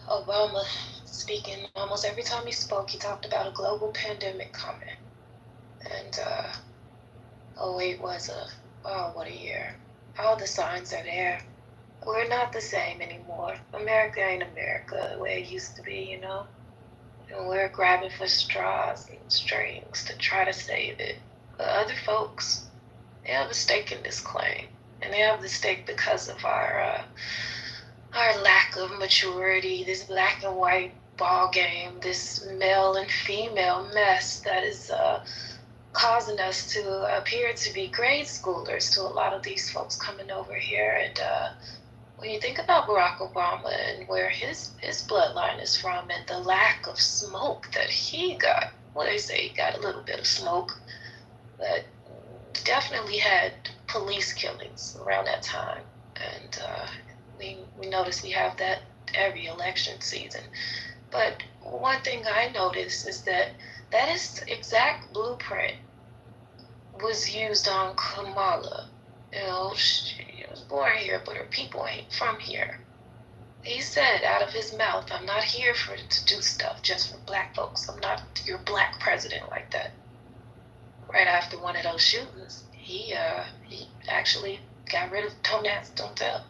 Obama speaking. Almost every time he spoke, he talked about a global pandemic coming. And 08 was what a year. All the signs are there. We're not the same anymore. America ain't America the way it used to be, And we're grabbing for straws and strings to try to save it. But other folks, they have a stake in this claim. And they have the stake because of our lack of maturity, this black and white ball game, this male and female mess that is causing us to appear to be grade schoolers to a lot of these folks coming over here. And when you think about Barack Obama and where his bloodline is from and the lack of smoke that he got, well, they say he got a little bit of smoke, but definitely had police killings around that time. And we notice we have that every election season. But one thing I noticed is that is exact blueprint was used on Kamala. You know, she was born here, but her people ain't from here. He said out of his mouth, I'm not here to do stuff just for black folks. I'm not your black president like that. Right after one of those shootings, he actually got rid of Don't Ask, Don't Tell.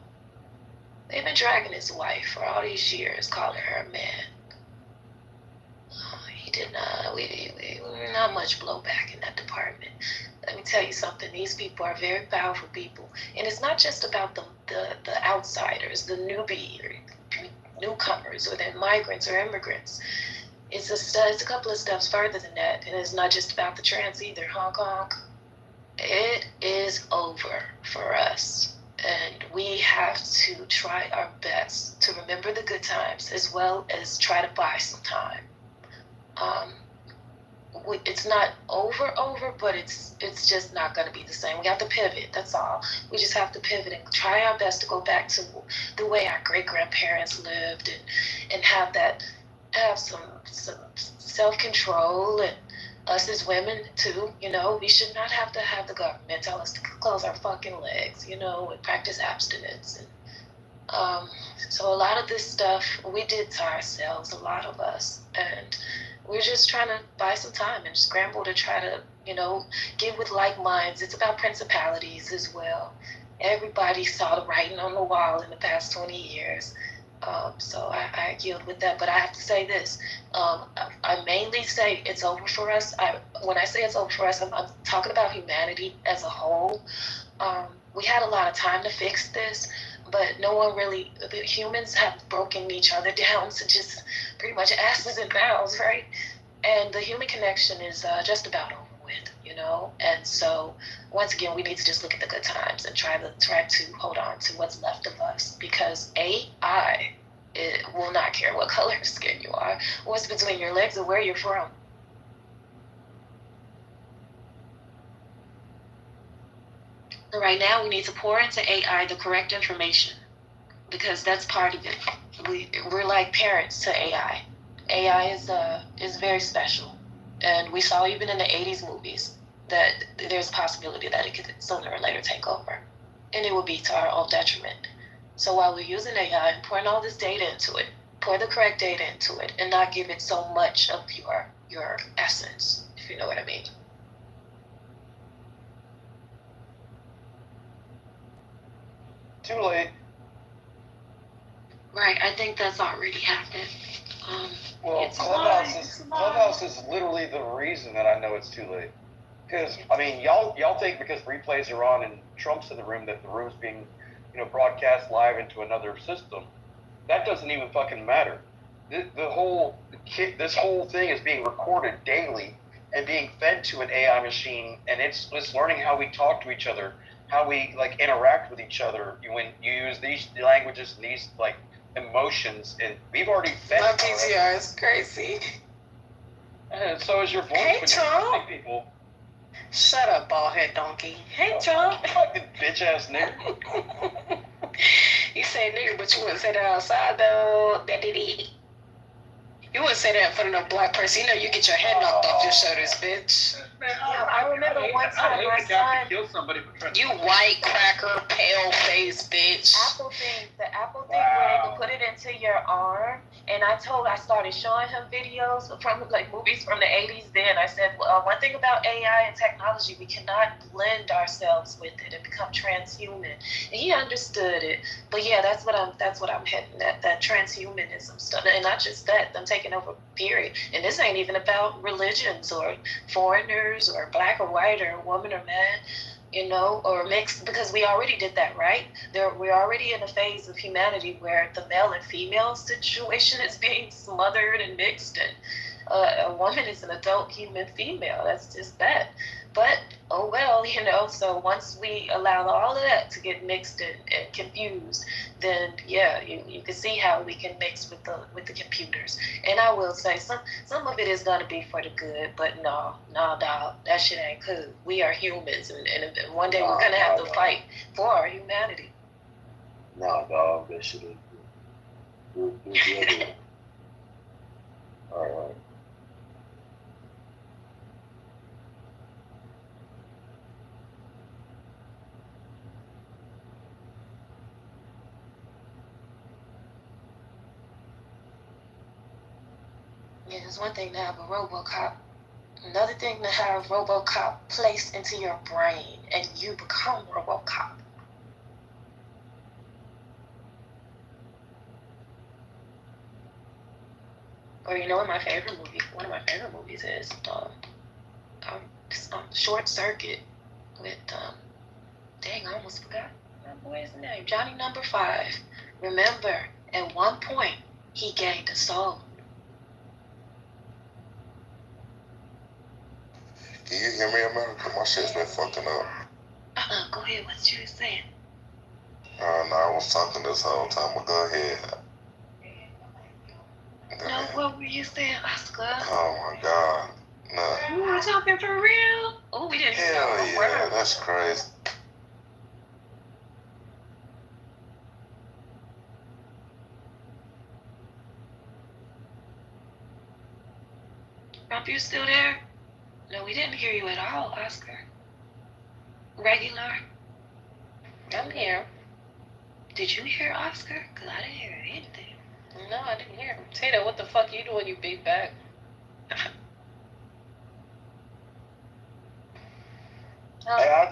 They've been dragging his wife for all these years, calling her a man. He did not, we not much blowback in that department. Let me tell you something, these people are very powerful people. And it's not just about the outsiders, the newcomers, or the migrants or immigrants. It's a couple of steps further than that. And it's not just about the trans either, Hong Kong. It is over for us. And we have to try our best to remember the good times as well as try to buy some time. It's not over, but it's just not going to be the same. We have to pivot. That's all. We just have to pivot and try our best to go back to the way our great grandparents lived, and have some self-control, and us as women too. You know, we should not have to have the government tell us to close our fucking legs. You know, and practice abstinence. And so a lot of this stuff we did to ourselves, a lot of us, and we're just trying to buy some time and scramble to try to, you know, get with like minds. It's about principalities as well. Everybody saw the writing on the wall in the past 20 years. So I yield with that. But I have to say this. I mainly say it's over for us. When I say it's over for us, I'm talking about humanity as a whole. We had a lot of time to fix this, but no one really, the humans have broken each other down to just pretty much asses and mouths, right? And the human connection is just about over with, you know? And so, once again, we need to just look at the good times and try to hold on to what's left of us, because AI, it will not care what color skin you are, what's between your legs, or where you're from. Right now, we need to pour into AI the correct information, because that's part of it. We're like parents to AI. AI is very special, and we saw even in the 80s movies that there's a possibility that it could sooner or later take over, and it will be to our own detriment. So while we're using AI and pouring all this data into it, pour the correct data into it, and not give it so much of your essence, if you know what I mean. Too late. Right, I think that's already happened. Well, Clubhouse is literally the reason that I know it's too late. Because I mean, y'all think because replays are on and Trump's in the room that the room's being, you know, broadcast live into another system. That doesn't even fucking matter. This whole thing is being recorded daily and being fed to an AI machine, and it's learning how we talk to each other, how we like interact with each other when you use these languages and these like emotions, and we've already fed. My PTR is crazy. And so is your voice. Hey, when Trump. you people. Shut up, baldhead donkey. Hey, Trump. Fucking bitch ass nigga. You say nigga, but you wouldn't say that outside though. You wouldn't say that in front of no black person. You know you get your head knocked off your shoulders, bitch. Yeah, I remember one time my son, You white cracker, pale face bitch. the Apple thing where they could put it into your arm, and I started showing him videos from like movies from the 80s. Then I said, well, one thing about AI and technology, we cannot blend ourselves with it and become transhuman. And he understood it, but yeah, that's what I'm heading at, that transhumanism stuff, and not just that, them taking over, period. And this ain't even about religions or foreigners or black or white or woman or man, you know, or mixed, because we already did that, right? We're already in a phase of humanity where the male and female situation is being smothered and mixed, and a woman is an adult human female. That's just that. But, oh well, you know, so once we allow all of that to get mixed and confused, then yeah, you can see how we can mix with the computers. And I will say some of it is gonna be for the good, but no, dog, that shit ain't cool. We are humans, and one day we're gonna have to fight for our humanity. No, dog, that shit ain't cool. Alright. Yeah, it's one thing to have a RoboCop. Another thing to have RoboCop placed into your brain and you become RoboCop. Or you know what my favorite movie? One of my favorite movies is Short Circuit with dang, I almost forgot. What is his name? Johnny Number 5. Remember, at one point he gained a soul. Can you hear me, America? My shit's been fucking up. Go ahead. What you saying? No, I was talking this whole time, but go ahead. No, what were you saying, Oscar? Oh my God. No. You were talking for real? Oh, we didn't hear Hell a yeah, word. that's crazy. Trump, you still there? No, we didn't hear you at all, Oscar. Regular? I'm here. Did you hear Oscar? Because I didn't hear anything. No, I didn't hear him. Tato, what the fuck you doing, you big bag? Hey, I'll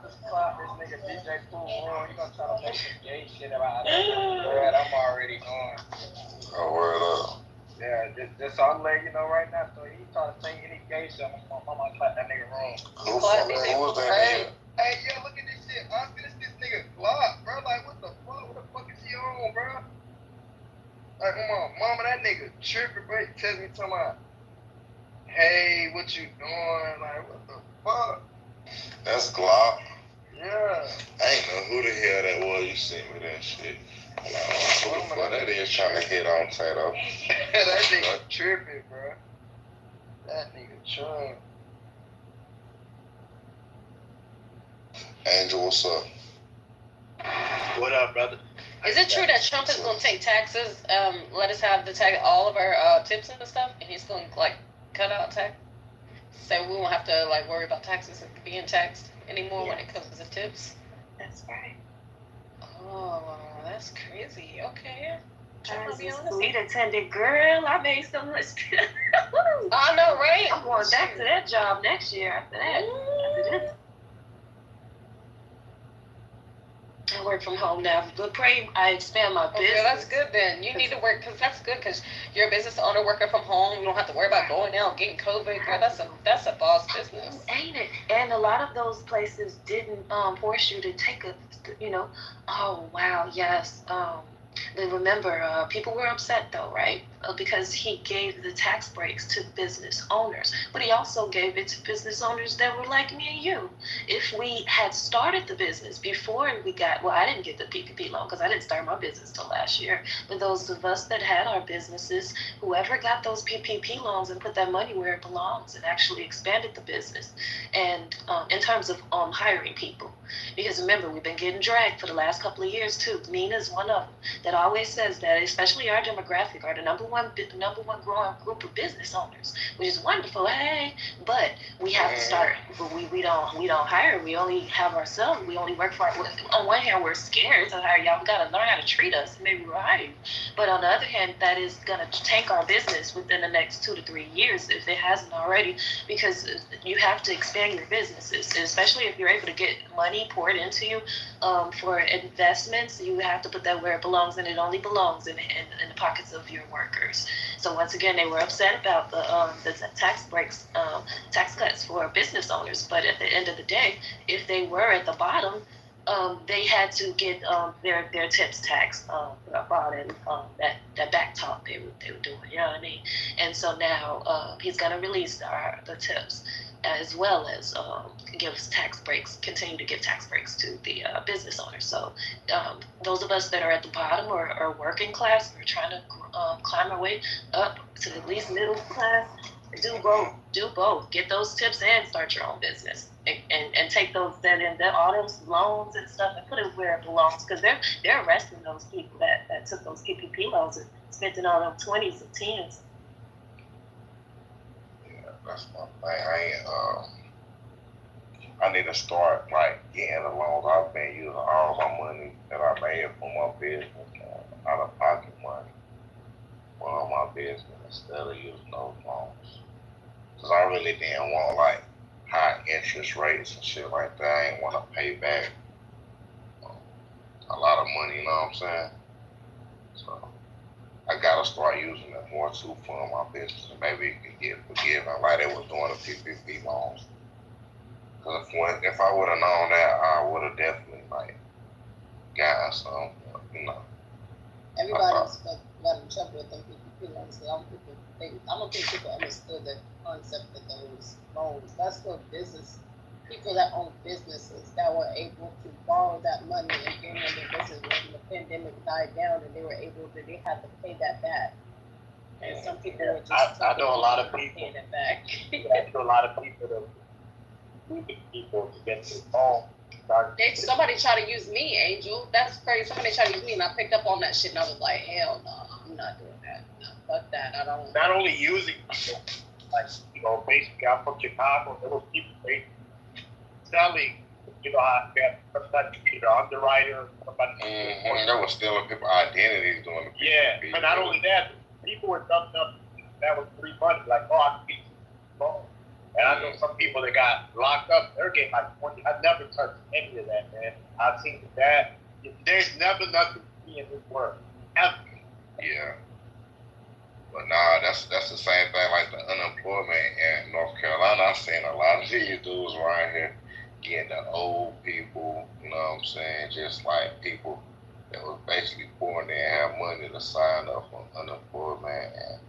just clap this nigga DJ Cool Boy. You gonna try to make some gay shit about it? I'm already going. Oh, word up. Yeah, just so I'm letting you know right now. So he try to say any gay shit, I'm gonna clap that nigga wrong. Who was that nigga? Hey, yo, look at this shit. This nigga Glock, bro. Like, what the fuck? What the fuck is he on, bro? Like, mama, that nigga tripping, bro. He tells me, talking about, hey, what you doing? Like, what the fuck? That's Glock. Yeah. I ain't know who the hell that was. You sent me that shit. Like, who the fuck that is trying to hit on Tato? That nigga tripping, bro. That nigga tripping. Angel, what's up? What up, brother? Is it true that Trump is going to take taxes, let us have the tax, all of our tips and stuff, and he's going to, like, cut out tax? So we won't have to, like, worry about taxes being taxed anymore when it comes to tips? That's right. Oh, that's crazy. Okay. As a fleet attendant, girl, I made so much. I know, right? I'm going back to that job next year after that. After this. I work from home now, but pray I expand my business. Okay, that's good then. You need to work, because that's good, because you're a business owner working from home. You don't have to worry about going out, getting COVID. Girl, that's a boss business. Ain't it? And a lot of those places didn't force you to take a, oh, wow, yes. But remember, people were upset though, right? Because he gave the tax breaks to business owners, but he also gave it to business owners that were like me and you. If we had started the business before we got, well, I didn't get the PPP loan because I didn't start my business till last year, but those of us that had our businesses, whoever got those PPP loans and put that money where it belongs and actually expanded the business, and in terms of hiring people, because remember, we've been getting dragged for the last couple of years too. Nina's one of them that always says that, especially our demographic, are the number one growing group of business owners, which is wonderful. Hey, but we have to start. But we don't hire. We only have ourselves. We only work for. On one hand, we're scared to hire y'all. We gotta learn how to treat us. Maybe we'll hire you. But on the other hand, that is gonna tank our business within the next 2 to 3 years if it hasn't already, because you have to expand your businesses, especially if you're able to get money poured into you for investments. You have to put that where it belongs, and it only belongs in the pockets of your workers. So once again, they were upset about the tax breaks, tax cuts for business owners. But at the end of the day, if they were at the bottom, they had to get their tips taxed brought in that back talk they were doing. You know what I mean? And so now he's gonna release the tips, as well as give us tax breaks, continue to give tax breaks to the business owners. So those of us that are at the bottom or working class, we're trying to climb our way up to at least middle class. Do both. Get those tips and start your own business, and take those all those loans and stuff and put it where it belongs, because they're arresting those people that that took those PPP loans and spent it on them 20s and 10s. Yeah, that's my thing. I need to start like getting the loans. I've been using all my money that I made from my business, out of pocket money, for my business instead of using those loans. Cause I really didn't want like high interest rates and shit like that. I ain't want to pay back a lot of money. You know what I'm saying? So I gotta start using it more too for my business, and maybe it can get forgiven like they was doing the PPP loans. Cause if I would have known that, I would have definitely like gotten some, you know. Everybody's got in trouble with them PPP loans. I don't think people understood the concept of those loans. That's for business people that own businesses that were able to borrow that money and gain on their business when the pandemic died down, and they had to pay that back. And some people were just I know a lot of people paying it back. I know a lot of people that moving people to get to the phone. Somebody tried to use me, Angel. That's crazy. Somebody tried to use me, and I picked up on that shit, and I was like, hell no, I'm not doing that. No, fuck that. I don't. Not only using people, like, basically, I'm from Chicago. There was people basically selling, I got sometimes either underwriter, somebody. They were stealing people's identities doing the PPP. But not only that, people were dumping up that was free money. Like, I can get you phone. And I know some people that got locked up, they're getting like 20. I never touched any of that, man. I've seen that. There's never nothing free in this world. Ever. Yeah. But nah, that's the same thing like the unemployment in North Carolina. I've seen a lot of these dudes around here getting the old people, you know what I'm saying? Just like people that was basically poor and didn't have money to sign up for unemployment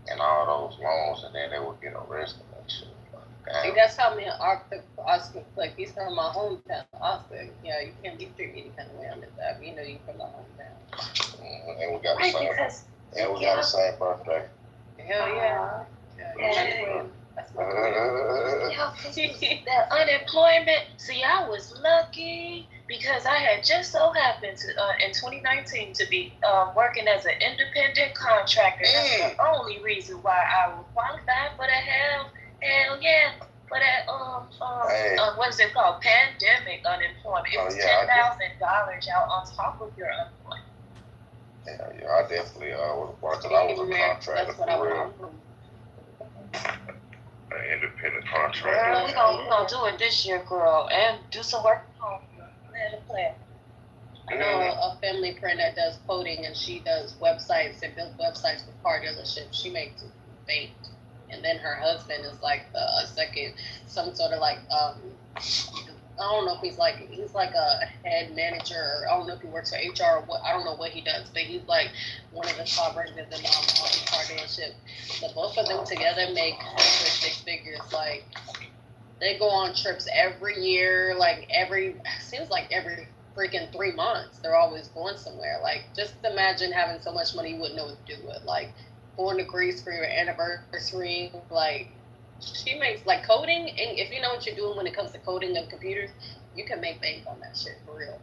and all those loans, and then they would get arrested and shit. See, that's how me and Oscar, like, he's from my hometown, Oscar. Yeah, you can't be treated any kind of way on this app. You know you from my hometown. And we got the same birthday. Hell yeah. That's my that unemployment. See, I was lucky because I had just so happened to in 2019 to be working as an independent contractor. That's the only reason why I would qualify for the hell yeah, for that what is it called? Pandemic unemployment. It was $10,000 out on top of your unemployment. Yeah, I definitely was working. I was a contractor for real. An independent contractor. Girl, we gonna do it this year, girl, and do some work from home. Plan. I know a family friend that does coding, and she does websites and builds websites for car dealerships. She makes bank. And then her husband is like some sort of like, I don't know if he's like a head manager, or I don't know if he works for HR or what, I don't know what he does, but he's like one of the top residents in the car dealership. But both of them together make six figures. Like, they go on trips every year, seems like every freaking 3 months. They're always going somewhere. Like, just imagine having so much money you wouldn't know what to do with. Like, going to Greece for your anniversary. Like, she makes like coding, and if you know what you're doing when it comes to coding of computers, you can make bank on that shit for real.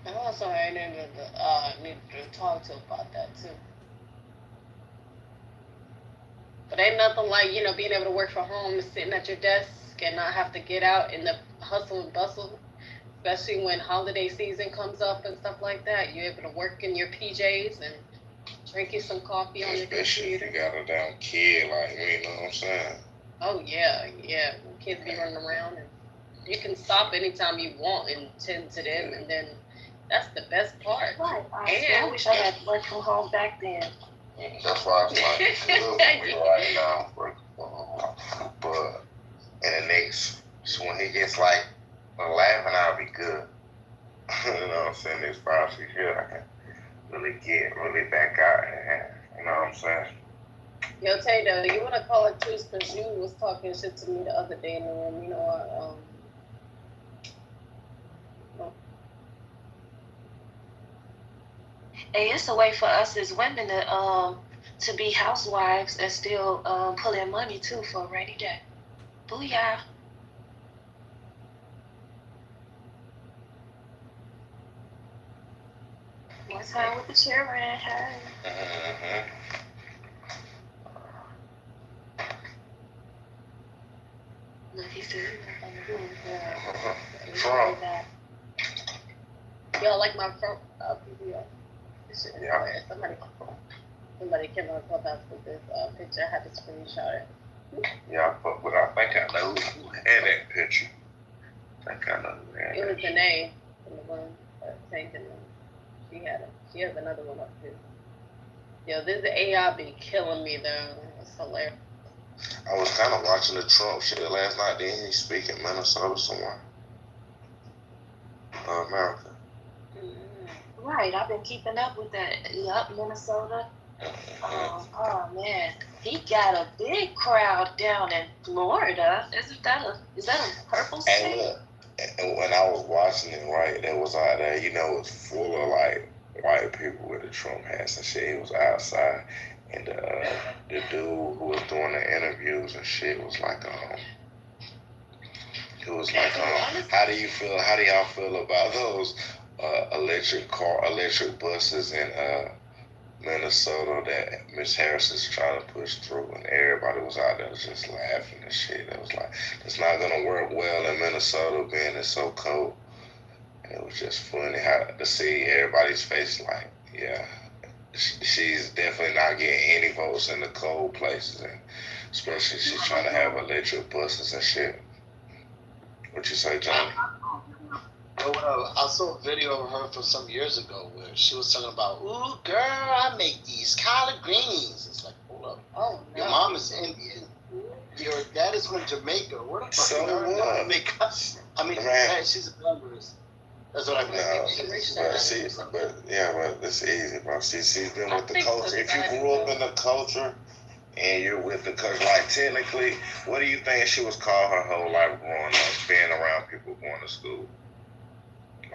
And also, I need to talk to about that too. But ain't nothing like, being able to work from home, sitting at your desk and not have to get out in the hustle and bustle. Especially when holiday season comes up and stuff like that. You're able to work in your PJs and drink you some coffee on your computer. Especially if you got a damn kid like me, you know what I'm saying? Oh, yeah. Kids be running around, and you can stop anytime you want and tend to them, and then that's the best part. Right. I wish I had worked from home back then. That's why it's like it's good for me right now, but in the next, so when he gets like 11, I'll be good. You know what I'm saying? Next 5, 6 years, I can really back out, and you know what I'm saying? Yo, Tato, you want to call it truce because you was talking shit to me the other day in the room. You know what? Hey, it's a way for us as women to be housewives and still pull in money too for a rainy day. Booyah. One time with the chairman. Hey. Mm-hmm. Look, he's doing it on the room. Yeah. Trump. Y'all like my front PBR? Yeah. Somebody came on Clubhouse with this picture. I had to screenshot it. Yeah, but I think I know who had that picture. I think I know who had It that. was Danae in the room, Tank in the room. She had it. She has another one up too. Yo, this AI be killing me though. It's hilarious. I was kind of watching the Trump shit last night. Didn't he speak in Minnesota somewhere? America. Right, I've been keeping up with that. Yup, Minnesota. Oh man, he got a big crowd down in Florida. Is that a purple And state? look, and when I was watching it, right, that was out there, you know, it's full of like white people with the Trump hats and shit. He was outside, and the dude who was doing the interviews and shit was like, it was like, how do y'all feel about those electric buses in Minnesota that Miss Harris is trying to push through, and everybody was out there just laughing and shit. It was like, it's not gonna work well in Minnesota being it's so cold. And it was just funny how to see everybody's face like, yeah, she's definitely not getting any votes in the cold places, and especially she's trying to have electric buses and shit. What you say, Johnny? I saw a video of her from some years ago where she was talking about, ooh, girl, I make these collard greens. It's like, hold up. Oh, no. Your mom is Indian. Your dad is from Jamaica. Where the fuck So you learn what? how to make I mean, man, she's a glamorous. That's what I mean. No, but it's easy, bro. She's been with the culture. If you grew up in the culture and you're with the culture, like technically, what do you think she was called her whole life growing up, being around people going to school?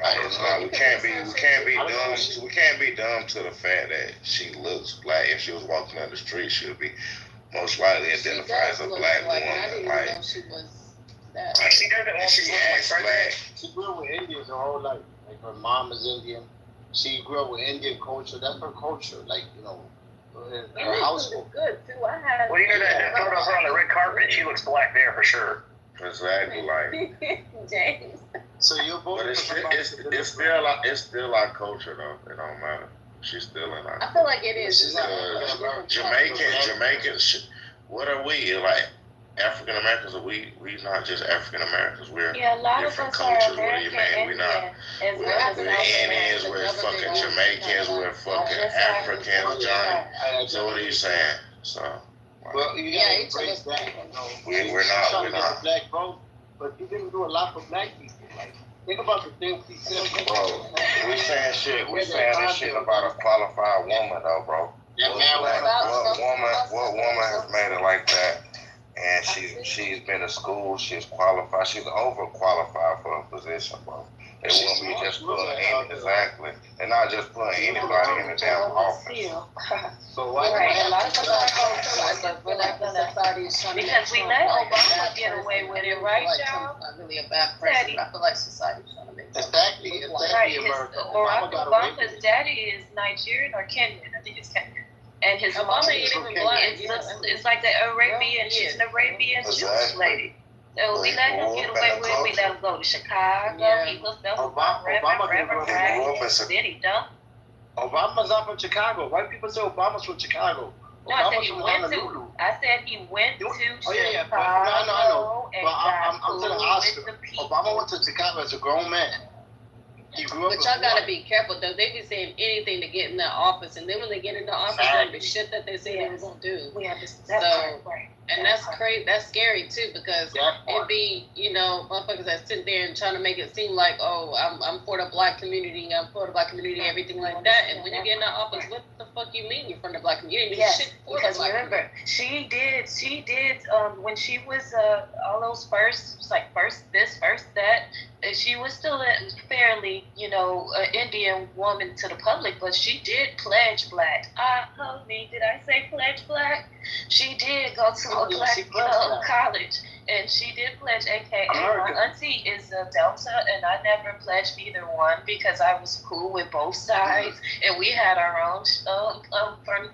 Like, we can't be dumb to the fact that she looks black. If she was walking down the street, she would be most likely identified as a black woman. I didn't Like, know she was that. She doesn't want she acts black. She grew up with Indians her whole life. Like, her mom is Indian. She grew up with Indian culture. That's her culture. Like, you know, her household. Good too. I had. Well, you know that photo of her on the red carpet? She looks black there for sure. Exactly, like. James. So you're both. But it's still our culture though. It don't matter. She's still in our. I feel like it is. Jamaicans. What are we like? African Americans? Are we not just African Americans? We're Yeah, a lot of different us are cultures. What do you American mean? We're not. Indian, as well as We're South Indians. American. We're fucking Jamaicans. We're fucking Africans, Johnny. So what are you saying? So. Well, you gotta embrace that. We're not. Black vote, but you didn't do a lot for black people. Like, think about the things he said. Bro, we saying shit. We saying this shit about a qualified woman, though, bro. What woman has made it like that? And she's been to school. She's qualified. She's overqualified for a position, bro. They won't be just putting exactly. They're not just putting anybody in the damn office. So why? Right, a lot of us are because we let Obama get away with it, right, y'all? Not really a bad person. I feel like society's trying to make exactly right. America. Barack Obama's daddy is Nigerian or Kenyan. I think it's Kenyan. And his mom ain't even black. It's like the Arabian. She's an Arabian Jewish lady. So we let him get away with it. We let him go to Chicago. He was the Reverend. Then he dumped. Obama's not from Chicago. White people say Obama's from Chicago. No, I said he went to. I said he went to Chicago. I know. But I'm telling Oscar. the people. Obama went to Chicago as a grown man. He grew up. But y'all gotta be careful though. They be saying anything to get in that office, and then when they get in the office, the shit that they say they were gonna do. We have to. And that's crazy. That's scary too, because it be, you know, motherfuckers that sit there and trying to make it seem like, oh, I'm for the black community, everything like that. And when you get in that office, what the fuck you mean you're from the black community? Yes, because remember, she did. When she was all those first this, first that. She was still a fairly, Indian woman to the public, but she did pledge black. Did I say pledge black? She did go to a black college, And she did pledge, aka America. my auntie is a Delta, and I never pledged either one because I was cool with both sides, and we had our own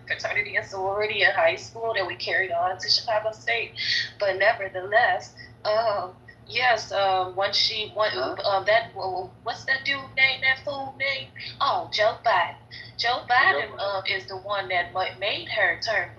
fraternity and sorority in high school that we carried on to Chicago State. But nevertheless, yes, once she went, what's that dude name? That fool name? Oh, Joe Biden. Joe Biden is the one that made her turn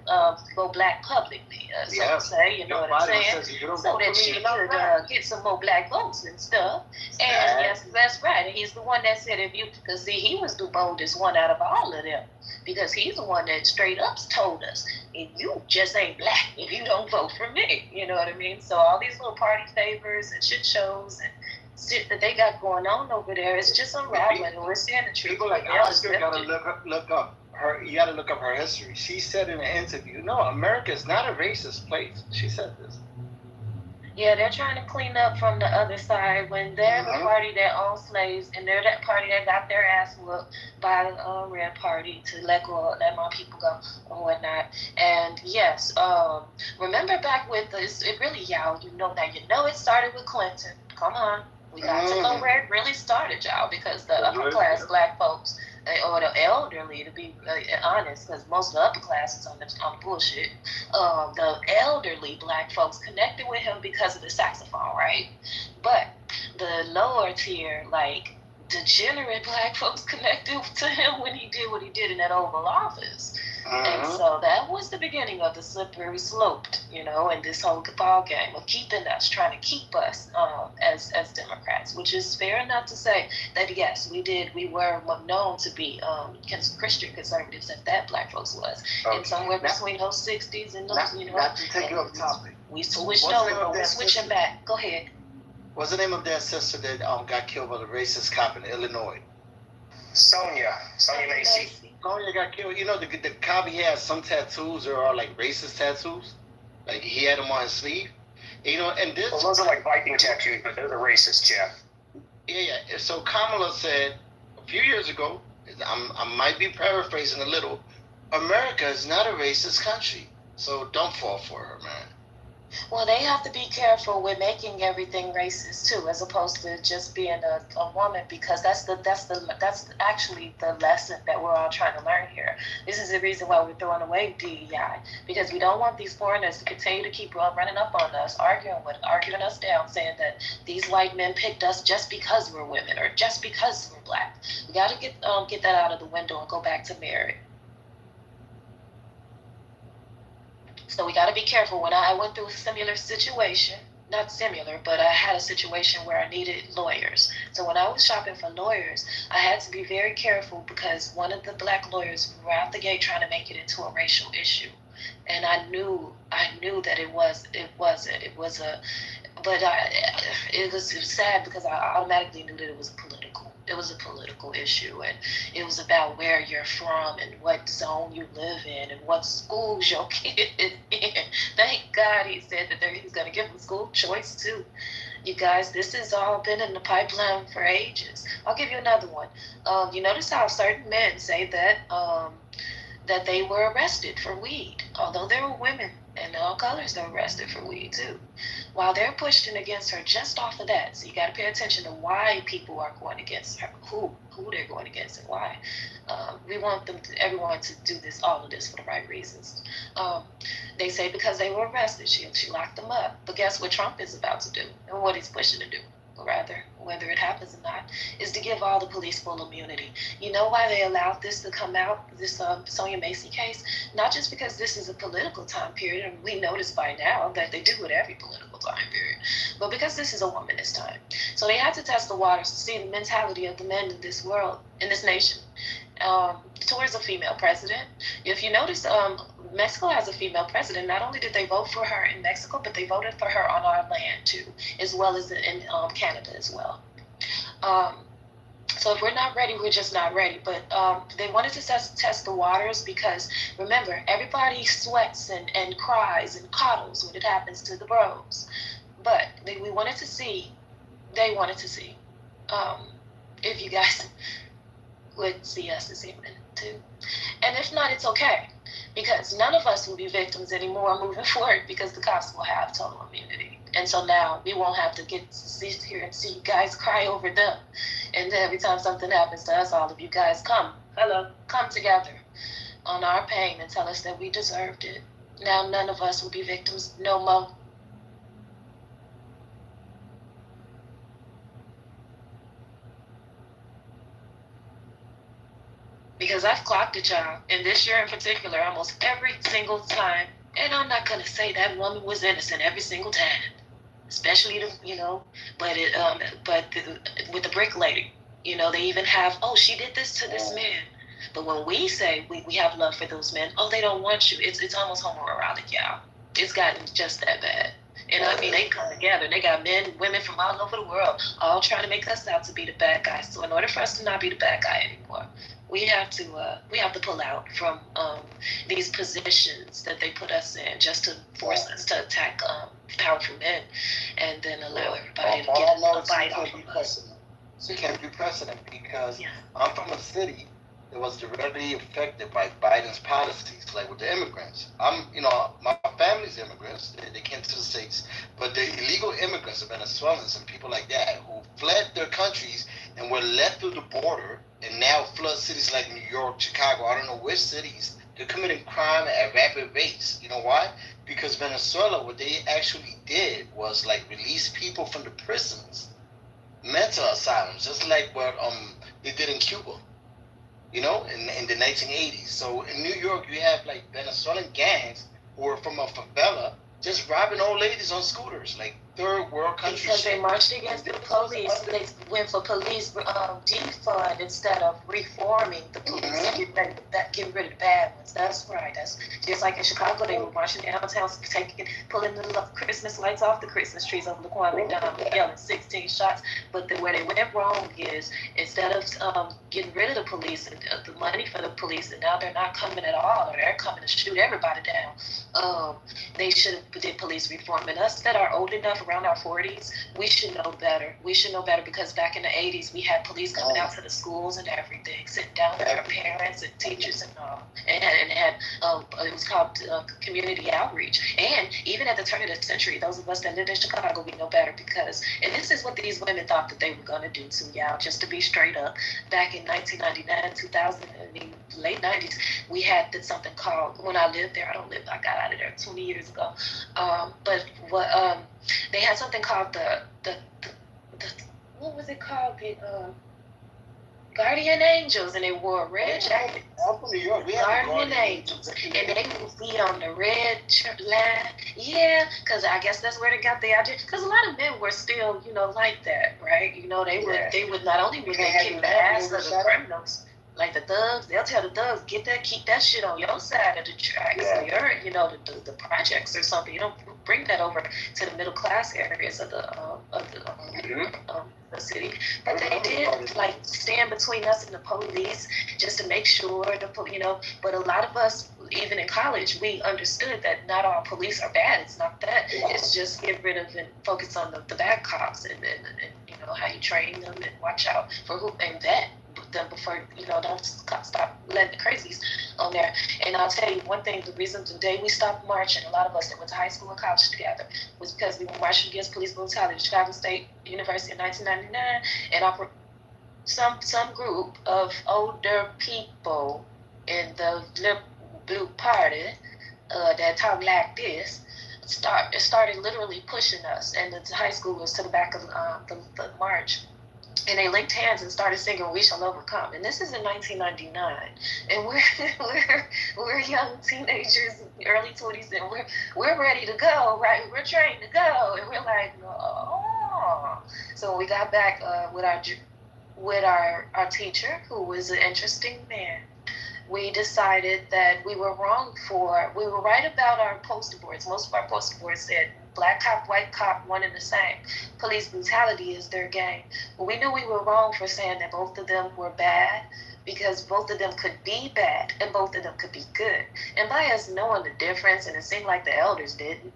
go black publicly, so to say. You know what I'm saying? So that she could get some more black votes and stuff. And yes, that's right. And he's the one that said because see, he was the boldest one out of all of them because he's the one that straight up told us, if you just ain't black if you don't vote for me. You know what I mean? So all these little party favors and shit shows and shit that they got going on over there is just unraveling, and we're seeing the truth. People like Oscar gotta look up her. You gotta look up her history. She said in an interview, "No, America is not a racist place." She said this. Yeah, they're trying to clean up from the other side when they're the party that owns slaves, and they're that party that got their ass whooped by the Red Party to let my people go and whatnot. And yes, remember back with this, it really, y'all, you know it started with Clinton. Come on. We got to know where it really started, y'all, because the upper class black folks, or the elderly, to be honest, because most of the upper class is on bullshit. The elderly black folks connected with him because of the saxophone, right? But the lower tier, like degenerate black folks connected to him when he did what he did in that Oval Office. And so that was the beginning of the slippery slope, and this whole ball game of trying to keep us as Democrats, which is fair enough to say that yes, we were known to be Christian conservatives, if that black folks was, and somewhere between those 60s and those, Not to take you off topic. We switched over, but we're switching back. Go ahead. What's the name of that sister that got killed by the racist cop in Illinois? Sonia Macy. Sonia got killed. You know, the cop, he has some tattoos that are like racist tattoos. Like he had them on his sleeve. And this. Well, those are like Viking tattoos, but they're the racist, Jeff. Yeah. So Kamala said a few years ago, I might be paraphrasing a little, America is not a racist country. So don't fall for her, man. Well, they have to be careful with making everything racist too, as opposed to just being a woman, because that's actually the lesson that we're all trying to learn here. This is the reason why we're throwing away DEI, because we don't want these foreigners to continue to keep running up on us, arguing us down, saying that these white men picked us just because we're women or just because we're black. We got to get that out of the window and go back to merit. So we got to be careful. When I went through a similar situation, not similar, but I had a situation where I needed lawyers. So when I was shopping for lawyers, I had to be very careful because one of the black lawyers were out the gate trying to make it into a racial issue. And I knew that it was sad because I automatically knew that it was a political issue, and it was about where you're from and what zone you live in and what schools your kid is in. Thank God he said that he's going to give them school choice too. You guys, this has all been in the pipeline for ages. I'll give you another one. You notice how certain men say that they were arrested for weed, although there were women and all colors that were arrested for weed too. While they're pushing against her just off of that, so you got to pay attention to why people are going against her, who they're going against and why. We want everyone to do all of this for the right reasons. They say because they were arrested, she locked them up. But guess what Trump is about to do and what he's pushing to do? Rather, whether it happens or not, is to give all the police full immunity. You know why they allowed this to come out, this Sonia Macy case? Not just because this is a political time period, and we notice by now that they do it every political time period, but because this is a womanist time. So they had to test the waters to see the mentality of the men in this world, in this nation, towards a female president. If you notice, Mexico has a female president. Not only did they vote for her in Mexico, but they voted for her on our land too, as well as in Canada as well. So if we're not ready, we're just not ready. But they wanted to test the waters because, remember, everybody sweats and cries and coddles when it happens to the bros. But they wanted to see if you guys would see us as human too. And if not, it's okay, because none of us will be victims anymore moving forward, because the cops will have total immunity. And so now we won't have to get to sit here and see you guys cry over them. And then every time something happens to us, all of you guys come together on our pain and tell us that we deserved it. Now none of us will be victims no more. Because I've clocked it, y'all. And this year in particular, almost every single time. And I'm not gonna say that woman was innocent every single time, especially with the brick lady, they even have, oh, she did this to this man. But when we say we have love for those men, oh, they don't want you. It's almost homoerotic, y'all. It's gotten just that bad. And I mean, they come together. They got men, women from all over the world, all trying to make us out to be the bad guys. So in order for us to not be the bad guy anymore, we have to pull out from these positions that they put us in, just to force us to attack powerful men, and then allow everybody to get a bite off of us. It can't be precedent because I'm from a city that was directly affected by Biden's policies, like with the immigrants. My family's immigrants. They came to the States, but the illegal immigrants, the Venezuelans and people like that, who fled their countries and were let through the border and now flood cities like New York, Chicago, I don't know which cities, they're committing crime at a rapid pace. You know why? Because Venezuela, what they actually did was like release people from the prisons, mental asylums, just like what they did in Cuba, in the 1980s. So in New York, you have like Venezuelan gangs who are from a favela just robbing old ladies on scooters, like third world countries. Because they marched against the police. They went for police defund instead of reforming the police, getting rid of the bad ones. That's right. That's just like in Chicago, they were marching downtown, pulling the Christmas lights off the Christmas trees over the Laquan McDonald, yelling 16 shots. But where they went wrong is, instead of getting rid of the police and the money for the police, and now they're not coming at all, or they're coming to shoot everybody down. They should have did police reform. And us that are old enough, around our 40s, we should know better. We should know better, because back in the 80s, we had police coming out to the schools and everything, sitting down with our parents and teachers and all. And had it was called community outreach. And even at the turn of the century, those of us that lived in Chicago, we know better, because, and this is what these women thought that they were going to do to y'all, just to be straight up. Back in 1999, 2000, and the late 90s, we had something called, when I lived there, I got out of there 20 years ago. But what they had something called the what was it called? The Guardian Angels, and they wore red jackets. I'm from New York. We Guardian Angels, and they would be on the red line. Yeah, because I guess that's where they got the idea. Because a lot of men were still, like that, right? They would not only would they kick the ass of the criminals, like the thugs, they'll tell the thugs, keep that shit on your side of the track. So you're, the projects or something. You don't bring that over to the middle class areas of the city. But they did like stand between us and the police just to make sure But a lot of us, even in college, we understood that not all police are bad. It's not that. It's just get rid of and focus on the bad cops and how you train them and watch out for who and vet them before don't stop letting the crazies on there. And I'll tell you one thing: the reason today we stopped marching, a lot of us that went to high school and college together, was because we were marching against police brutality at Chicago State University in 1999, and some group of older people in the Blue Party that talk like this started literally pushing us and the high schoolers to the back of the march. And they linked hands and started singing "We Shall Overcome." And this is in 1999, and we're young teenagers, early 20s, and we're ready to go, right? We're trained to go, and we're like, oh. So when we got back with our teacher, who was an interesting man, we decided that we were right about our poster boards. Most of our poster boards said black cop, white cop, one and the same. Police brutality is their game. But we knew we were wrong for saying that both of them were bad, because both of them could be bad and both of them could be good. And by us knowing the difference, and it seemed like the elders didn't,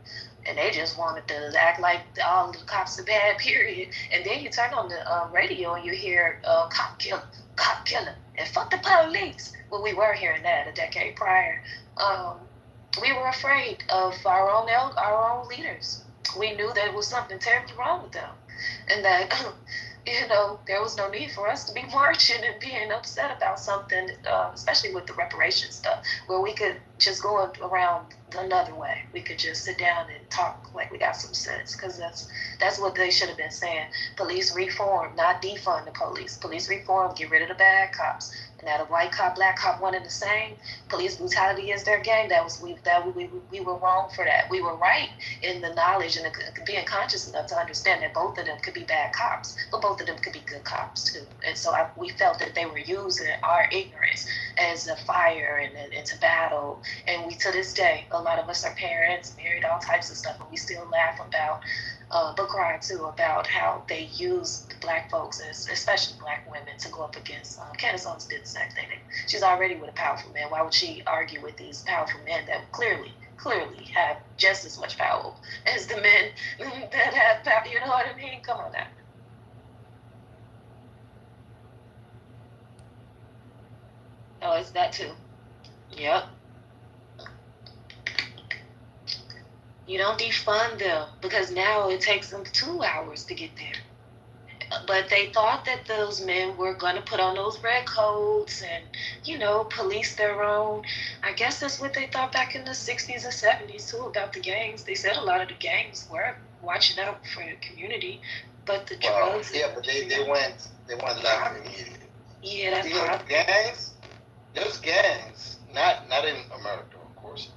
and they just wanted to act like all the cops are bad, period. And then you turn on the radio and you hear cop killer, and fuck the police. Well, we were hearing that a decade prior. We were afraid of our own leaders. we knew there was something terribly wrong with them, and that there was no need for us to be marching and being upset about something, especially with the reparation stuff, where we could just go around another way. We could just sit down and talk like we got some sense, because that's what they should have been saying. Police reform, not defund the police. Police reform, get rid of the bad cops. And that a white cop, black cop, one and the same. Police brutality is their game. We were wrong for that. We were right in the knowledge and being conscious enough to understand that both of them could be bad cops, but both of them could be good cops too. And so we felt that they were using our ignorance as a fire and to battle. And we, to this day, a lot of us are parents, married, all types of stuff, and we still laugh about, but cry too, about how they use black folks, especially black women, to go up against. Candace Owens did the same thing. She's already with a powerful man. Why would she argue with these powerful men that clearly have just as much power as the men that have power? You know what I mean? Come on now. Oh, it's that too. Yep. You don't defund them, because now it takes them 2 hours to get there. But they thought that those men were going to put on those red coats and, police their own. I guess that's what they thought back in the 60s and 70s, too, about the gangs. They said a lot of the gangs were watching out for the community, but the drugs... Yeah, but they went left immediately. Yeah, that's there's gangs, not in America, of course,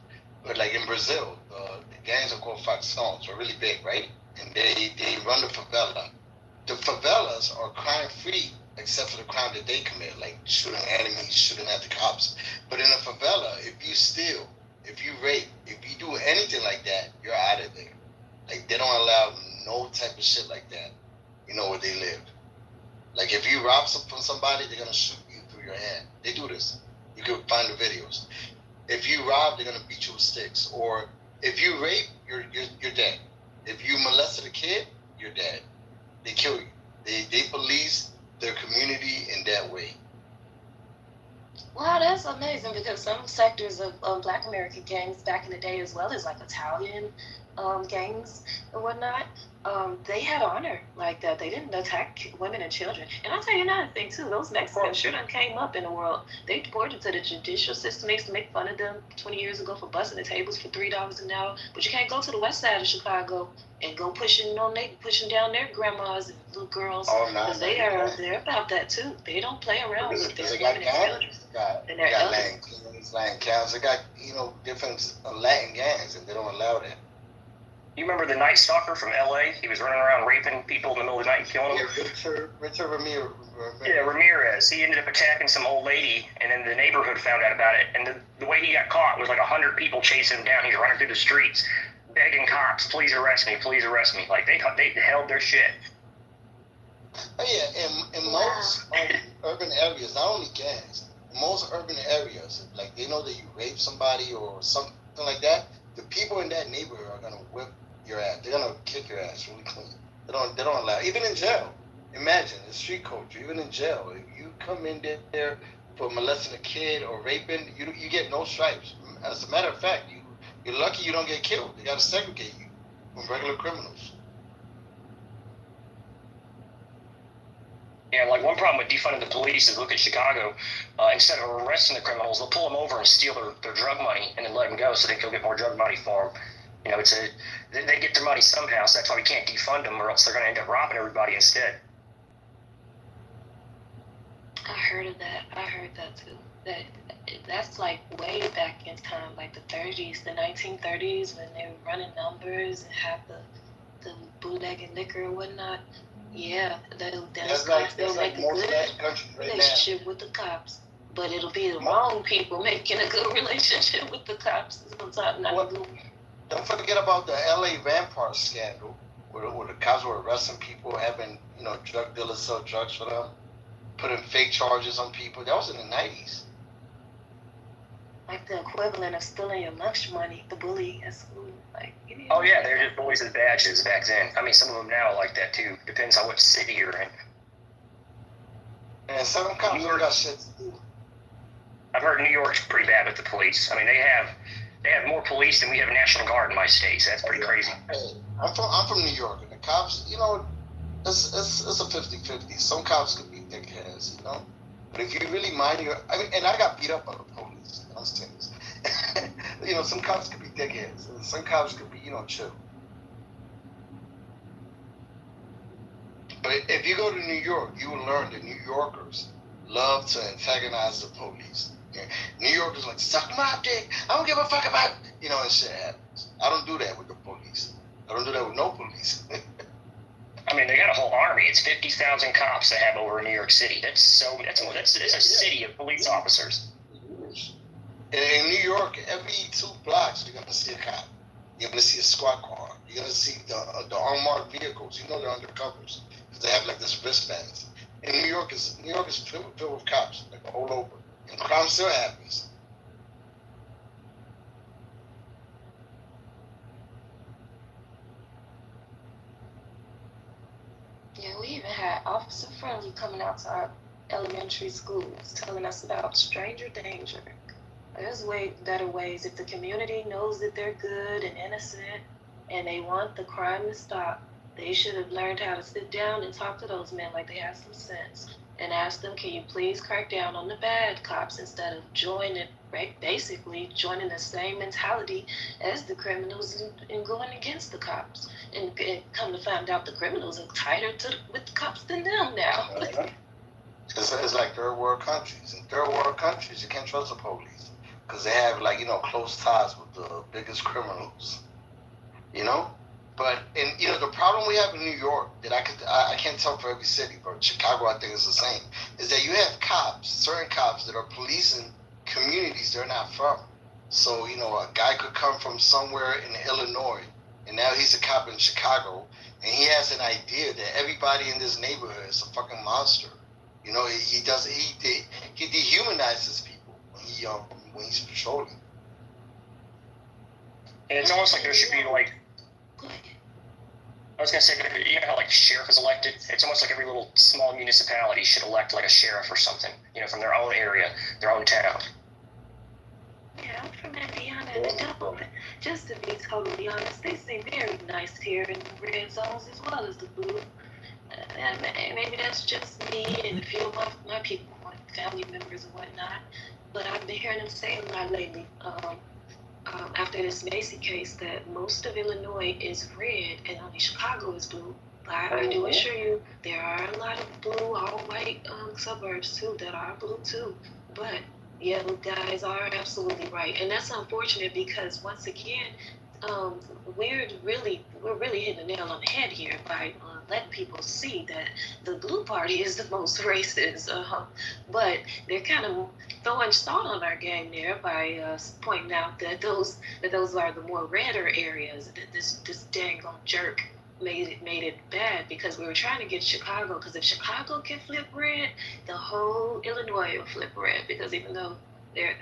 but like in Brazil, the gangs are called facções, are really big, right? And they run the favela. The favelas are crime-free except for the crime that they commit, like shooting enemies, shooting at the cops. But in a favela, if you steal, if you rape, if you do anything like that, you're out of there. Like, they don't allow no type of shit like that, where they live. Like, if you rob from somebody, they're going to shoot you through your hand. They do this. You can find the videos. If you rob, they're going to beat you with sticks. Or if you rape, you're dead. If you molested a kid, you're dead. They kill you. They police their community in that way. Wow, that's amazing, because some sectors of Black American gangs back in the day, as well as like Italian gangs and whatnot, they had honor like that. They didn't attack women and children. And I'll tell you another thing too, those Mexicans sure done came up in the world. They deported to the judicial system. They used to make fun of them 20 years ago for busting the tables for $3 an hour. But you can't go to the west side of Chicago and go pushing down their grandmas and little girls. Because they're about that too. They don't play around with their women and children. They got Latin Kings, Latin Counts. They got, different Latin gangs, and they don't allow that. You remember the Night Stalker from L.A.? He was running around raping people in the middle of the night and killing them. Yeah, Richard Ramirez. Yeah, Ramirez. He ended up attacking some old lady, and then the neighborhood found out about it. And the way he got caught was like 100 people chasing him down. He's running through the streets, begging cops, please arrest me, please arrest me. Like, they held their shit. Oh, yeah, in most urban areas, not only gangs, in most urban areas, like, they know that you rape somebody or something like that, the people in that neighborhood are going to whip your ass. They're going to kick your ass really clean. They don't allow, even in jail. Imagine, the street culture, even in jail, if you come in there for molesting a kid or raping, you get no stripes. As a matter of fact, you're lucky you don't get killed. They got to segregate you from regular criminals. Yeah, like one problem with defunding the police is, look at Chicago. Instead of arresting the criminals, they'll pull them over and steal their drug money and then let them go so they can go get more drug money for them. They get their money somehow, so that's why we can't defund them, or else they're going to end up robbing everybody instead. I heard of that. I heard that too. That's like way back in time, like the 30s, the 1930s, when they were running numbers and have the bootlegging liquor and whatnot. Yeah, they'll make a good relationship with the cops. But it'll be the wrong people making a good relationship with the cops. Don't forget about the LA Rampart scandal, where the cops were arresting people, having drug dealers sell drugs for them, putting fake charges on people. That was in the 90s. Like the equivalent of stealing your lunch money, the bully at school. Oh yeah, they're just bullies with badges back then. I mean, some of them now are like that too. Depends on which city you're in. And some cops got shit to do. I've heard New York's pretty bad with the police. I mean, they have They have more police than we have a National Guard in my state, so that's pretty crazy. Hey, I'm from New York, and the cops, you know, it's a 50-50. Some cops could be dickheads, you know. But if you really mind your, I mean, and I got beat up by the police. I'm saying this. You know, some cops could be dickheads, and some cops could be, you know, chill. But if you go to New York, you will learn that New Yorkers love to antagonize the police. Yeah. New Yorkers like, suck my dick. I don't give a fuck about, you know, and shit happens. I don't do that with the police. I don't do that with no police. I mean, they got a whole army. It's 50,000 cops they have over in New York City. That's a city of police officers. In New York, every 2 blocks you're gonna see a cop. You're gonna see a squad car. You're gonna see the unmarked vehicles. You know they're undercovers because they have like this wristbands. And New York is filled with cops, like all over, and crime still happens. Yeah, we even had Officer Friendly coming out to our elementary schools telling us about stranger danger. There's way better ways. If the community knows that they're good and innocent and they want the crime to stop, they should have learned how to sit down and talk to those men like they have some sense and ask them, can you please crack down on the bad cops instead of basically joining the same mentality as the criminals and going against the cops. And come to find out the criminals are tighter with the cops than them now. It's like third world countries. In third world countries, you can't trust the police because they have, like, you know, close ties with the biggest criminals. You know, but you know the problem we have in New York that I can't tell for every city, but Chicago I think is the same, is that you have certain cops that are policing communities they're not from. So, you know, a guy could come from somewhere in Illinois, and now he's a cop in Chicago, and he has an idea that everybody in this neighborhood is a fucking monster. You know, he dehumanizes people when he's patrolling. And it's almost like there should be like, I was gonna say, you know how like sheriff is elected? It's almost like every little small municipality should elect like a sheriff or something, you know, from their own area, their own town. Yeah, I'm from Indiana, and just to be totally honest, they seem very nice here in the red zones as well as the blue. And maybe that's just me and a few of my people, my family members and whatnot. But I've been hearing them say a lot lately, after this Macy case, that most of Illinois is red and only Chicago is blue. I do assure you, there are a lot of blue, all-white suburbs too that are blue too. But yeah, the guys are absolutely right, and that's unfortunate because once again, we're really hitting the nail on the head here by letting people see that the blue party is the most racist. But they're kind of throwing salt on our game there by pointing out that those are the more redder areas. That this dang jerk made it bad because we were trying to get Chicago. Because if Chicago can flip red, the whole Illinois will flip red. Because even though they're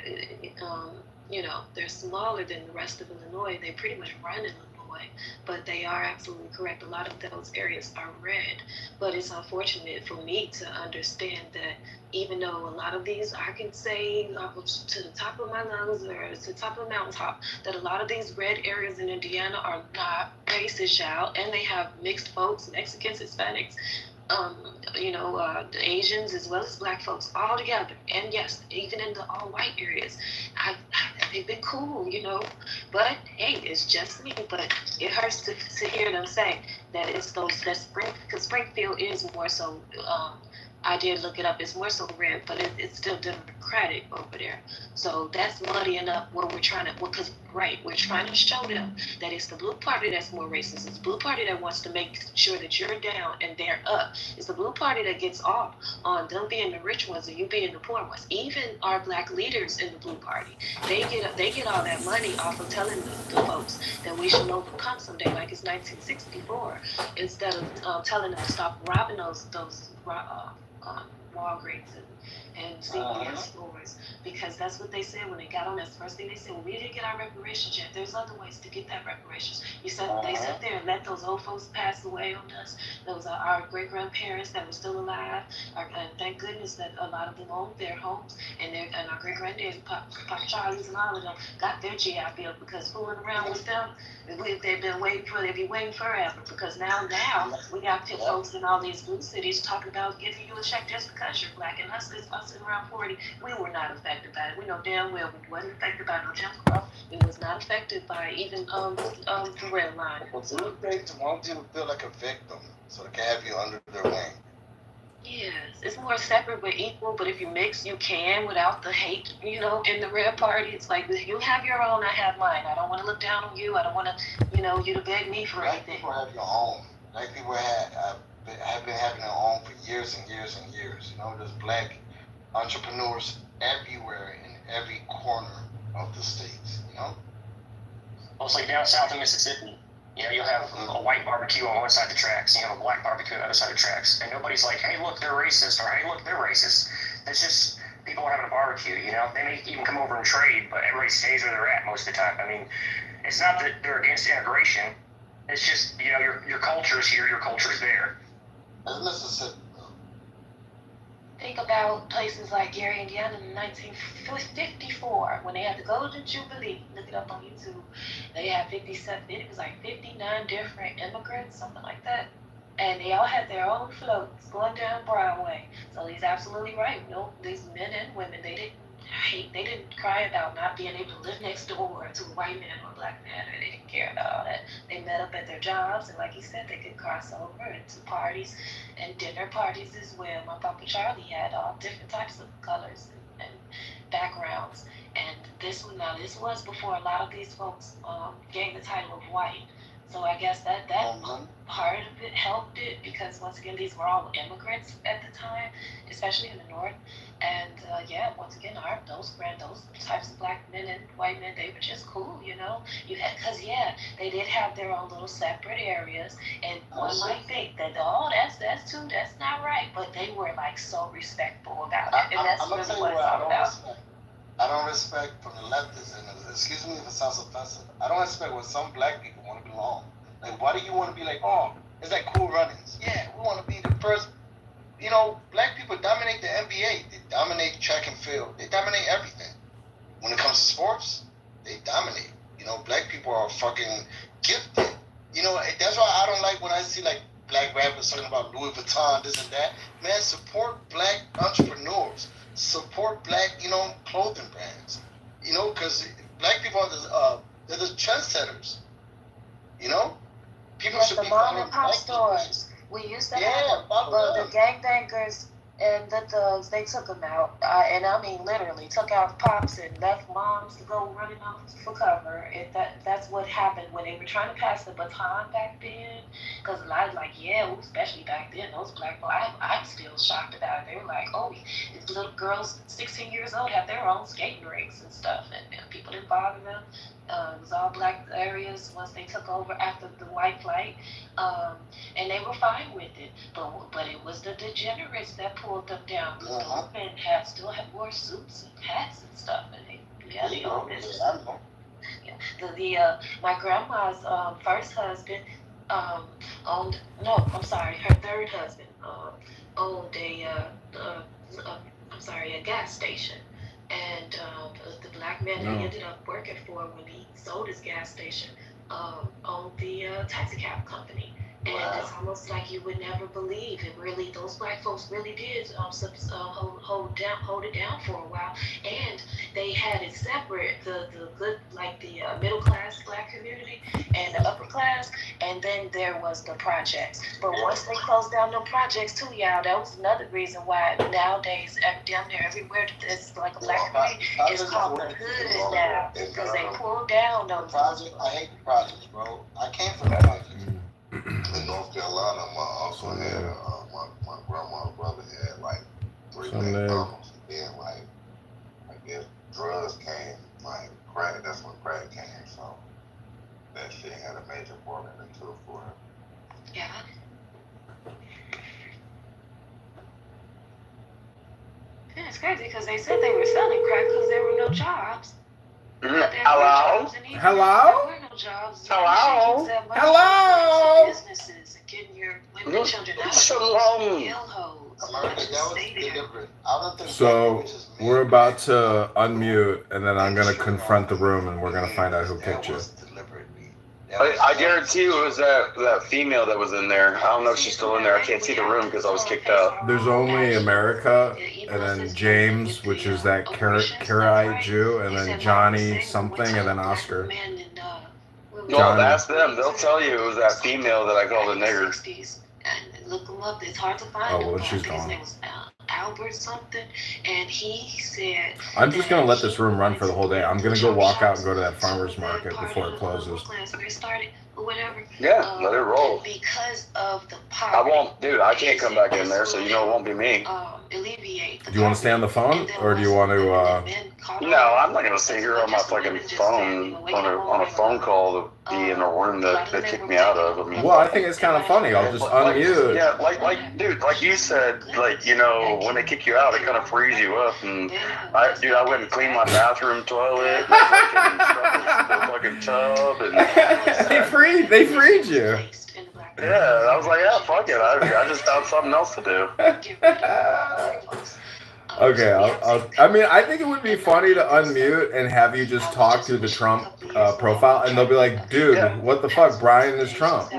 you know, they're smaller than the rest of Illinois, they pretty much run Illinois, but they are absolutely correct. A lot of those areas are red, but it's unfortunate for me to understand that even though a lot of these, I can say to the top of my lungs or to the top of the mountaintop, that a lot of these red areas in Indiana are not racist, child, and they have mixed folks, Mexicans, Hispanics, you know, the Asians as well as black folks all together. And yes, even in the all-white areas, they've been cool, you know. But hey, it's just me. But it hurts to hear them say that it's because Springfield is more so. I did look it up. It's more so red, but it's still Democratic over there. So that's muddying up what we're trying to. We're trying to show them that it's the blue party that's more racist. It's the blue party that wants to make sure that you're down and they're up. It's the blue party that gets off on them being the rich ones and you being the poor ones. Even our black leaders in the blue party, they get all that money off of telling the folks that we should overcome someday, like it's 1964, instead of telling them to stop robbing those Walgreens and CVS stores, because that's what they said when they got on. That's the first thing they said. Well, we didn't get our reparations yet. There's other ways to get that reparations. You said they sat there and let those old folks pass away on us. Those are our great grandparents that were still alive. And thank goodness that a lot of them owned their homes, and our great granddaddy, Pop Charlie's, and all of them got their GI Bill, because fooling around with them, they've been waiting for. They've been waiting forever, because now we got folks in all these blue cities talking about giving you a check just because you're black, and us around 40, we were not affected by it. We know damn well we wasn't affected by no Jim Crow. It was not affected by even the red line. Well, blue states want you to feel like a victim, so they can have you under their wing. Yes, it's more separate but equal, but if you mix, you can without the hate, in the Red Party. It's like, you have your own, I have mine. I don't want to look down on you. I don't want to, you to beg me for Black anything. people have your own. Black people have been having their own for years and years and years. There's black entrepreneurs everywhere in every corner of the states, Well, it's like down south in Mississippi. You'll have a white barbecue on one side of the tracks, a black barbecue on the other side of the tracks. And nobody's like, hey, look, they're racist, or hey, look, they're racist. It's just people are having a barbecue, They may even come over and trade, but everybody stays where they're at most of the time. I mean, it's not that they're against integration. It's just, your culture is here, your culture is there. That's Mississippi. Think about places like Gary, Indiana in 1954, when they had to go to Jubilee. Look it up on YouTube. They had 57, it was like 59 different immigrants, something like that. And they all had their own floats going down Broadway. So he's absolutely right. These men and women, they didn't cry about not being able to live next door to a white man or a black man, or they didn't care about all that. They met up at their jobs, and like he said, they could cross over into parties and dinner parties as well. My Papa Charlie had all different types of colors and backgrounds, and this was before a lot of these folks gained the title of white. So I guess that part of it helped it, because once again, these were all immigrants at the time, especially in the North. And once again, those types of black men and white men, they were just cool, because they did have their own little separate areas, and one might think that that's not right, but they were like so respectful about it, and that's really what it's all about. I don't respect from the leftists, and excuse me if it sounds offensive. I don't respect when some black people want to belong. Like, why do you want to be like, oh, it's like Cool Runnings? Yeah, we want to be the first. Black people dominate the NBA. They dominate track and field. They dominate everything. When it comes to sports, they dominate. Black people are fucking gifted. That's why I don't like when I see like black rappers talking about Louis Vuitton, this and that. Man, support black entrepreneurs. Support black, clothing brands. Because black people are they're the trendsetters. People should the be mom and following pop black stores. We used to have the gangbangers and the thugs. They took them out, and I mean literally took out pops and left moms to go running off for cover. That's what happened when they were trying to pass the baton back then. Because a lot of especially back then, those black boys, I'm still shocked about it. They were like, oh, these little girls, 16 years old, have their own skating rinks and stuff, and people didn't bother them. It was all black areas once they took over after the white flight, and they were fine with it. But it was the degenerates that pulled them down. Because those men wore suits and hats and stuff, and they owned business. My grandma's first husband her third husband owned a gas station. And the black man that he ended up working for when he sold his gas station owned the taxi cab company. And it's almost like you would never believe it. Really, those black folks really did hold it down for a while, and they had it separate. The good, like the middle class black community and the upper class, and then there was the projects. But once they closed down the projects too, y'all, that was another reason why nowadays down there everywhere there's like a black community, it's called the hood now, because they pulled down those projects. I hate the projects, bro. I came from the projects. In North Carolina, my uncle had my grandma's brother had like 3 McDonald's. And then I guess drugs came, like crack. That's when crack came. So that shit had a major part in it too for him. Yeah. Yeah, it's crazy because they said they were selling crack because there were no jobs. But there were Hello? jobs in Egypt. Hello? There were no jobs. Hello? Hello? Businesses and getting your women and children out of Shalom. hellholes. America, that was Stay there. deliberate. I don't think So we're about to unmute, and then I'm gonna confront the room, and we're gonna find out who kicked you. I guarantee you it was that female that was in there. I don't know if she's still in there. I can't see the room because I was kicked out. There's only America, and then James, which is that Karaite Jew, and then Johnny something, and then Oscar. Well, ask them. They'll tell you it was that female that I called a nigger. And look him up. It's hard to find Oh, him. well, But I she's think his gone. name was Albert something, and he said. I'm just gonna let this room run for the whole day. I'm gonna go walk out and go to that farmer's market before it closes. Where it started, or whatever. Yeah, let it roll. Because of the I poverty. won't, dude. I can't come back in there, so you know it won't be me. Alleviate. Do you want to stay on the phone, or do you want to? No, I'm not gonna sit here on my fucking phone on a phone call to be in a room that they kicked me out of. I mean, Well, I think it's kind of funny. I'll just unmute. Yeah, dude, like you said, like, you know, when they kick you out, it kind of frees you up. And I went and cleaned my bathroom toilet, the fucking tub, and They freed you. yeah, I was like, yeah, fuck it. I just found something else to do. Okay, I mean, I think it would be funny to unmute and have you just talk through the Trump profile, and they'll be like, dude, what the fuck, Brian is Trump.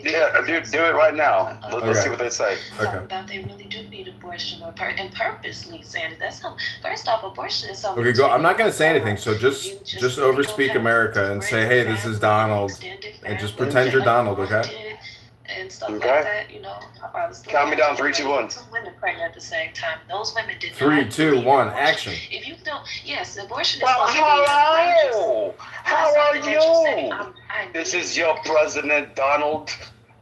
Yeah, dude, do it right now. Let's see what they say. Okay. About they really do need abortion and purposely saying it. That's something. First off, abortion is something. Okay, go. I'm not gonna say anything, so just overspeak America and say, hey, this is Donald, and just pretend you're Donald, okay? And stuff like Okay. that, you know. Count me down, 3, 2, 1. Some women pregnant at the same time. Those women did 3, not 2, believe 1, abortion. action. If you don't, yes, abortion is Well, supposed to be outrageous. hello. How are you? This is your president, Donald.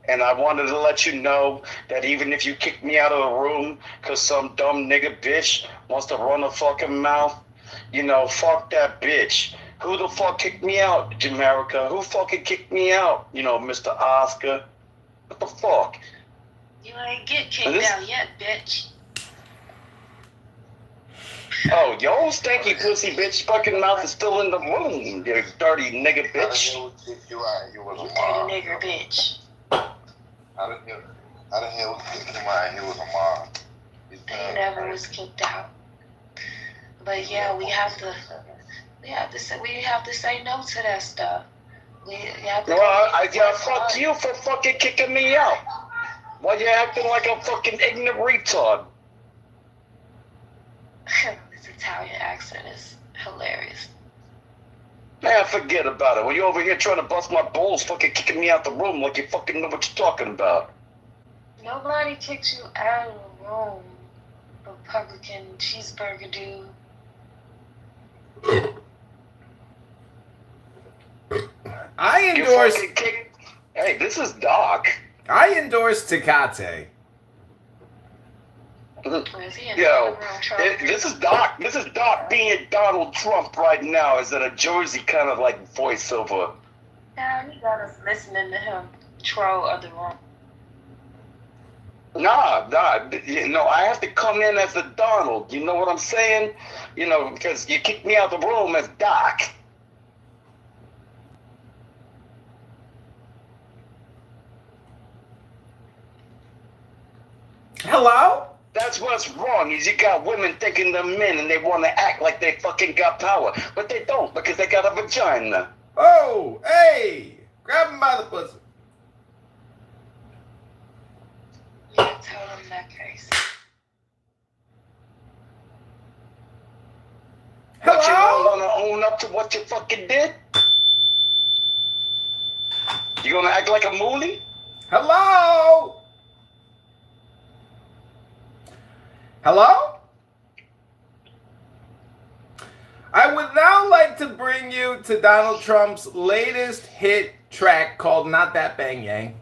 And I wanted to let you know that even if you kick me out of the room because some dumb nigga bitch wants to run a fucking mouth, you know, fuck that bitch. Who the fuck kicked me out, Jamaica? Who fucking kicked me out? You know, Mr. Oscar. What the fuck? You ain't get kicked out yet, bitch. Oh, yo, stanky pussy bitch fucking mouth is still in the room, you dirty nigga bitch. You're right. You was a Dirty nigger bitch. I didn't hear what came out. He was a mom. He never was kicked out. But yeah, we have to say no to that stuff. Yeah, fuck you for fucking kicking me out. Why you acting like a fucking ignorant retard? This Italian accent is hilarious. Man, forget about it. When you over here trying to bust my balls, fucking kicking me out the room like you fucking know what you're talking about. Nobody kicks you out of the room, Republican cheeseburger dude. I endorse. Hey, this is Doc. I endorse Tecate. Yo, this is Doc. This is Doc being Donald Trump right now. Is that a Jersey kind of like voiceover? Yeah, he got us listening to him troll other room. Nah. You know, I have to come in as the Donald. You know what I'm saying? You know, because you kicked me out the room as Doc. Hello? That's what's wrong, is you got women thinking they're men and they want to act like they fucking got power. But they don't, because they got a vagina. Oh, hey! Grab him by the pussy. Yeah, tell him that case. But you don't want to own up to what you fucking did? You gonna act like a moolie? Hello? Hello? I would now like to bring you to Donald Trump's latest hit track called Not That Bang Yang.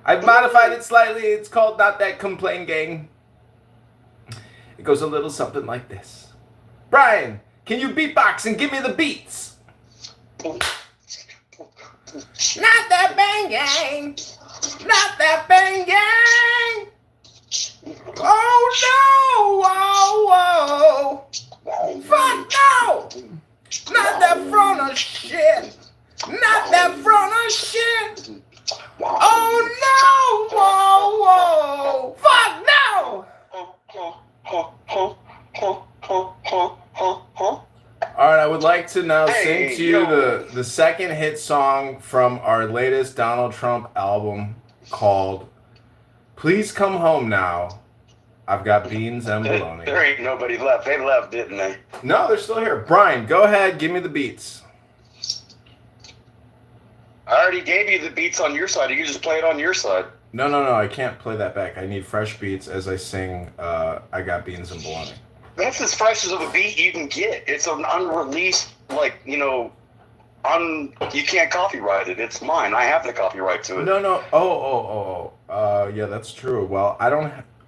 I've modified it slightly. It's called Not That Complain Gang. It goes a little something like this. Brian, can you beatbox and give me the beats? Not that bang gang. Not that bang gang. Oh no! Oh, oh. Fuck no! that front of shit. Not that front of shit. Oh no! Whoa, whoa! Fuck no! Alright, I would like to now sing to you the second hit song from our latest Donald Trump album called Please Come Home Now. I've got beans and bologna. There ain't nobody left. They left, didn't they? No, they're still here. Brian, go ahead. Give me the beats. I already gave you the beats on your side. You can just play it on your side. No. I can't play that back. I need fresh beats as I sing I got beans and bologna. That's as fresh as of a beat you can get. It's an unreleased, you can't copyright it. It's mine. I have the copyright to it. No. Yeah, that's true. Well,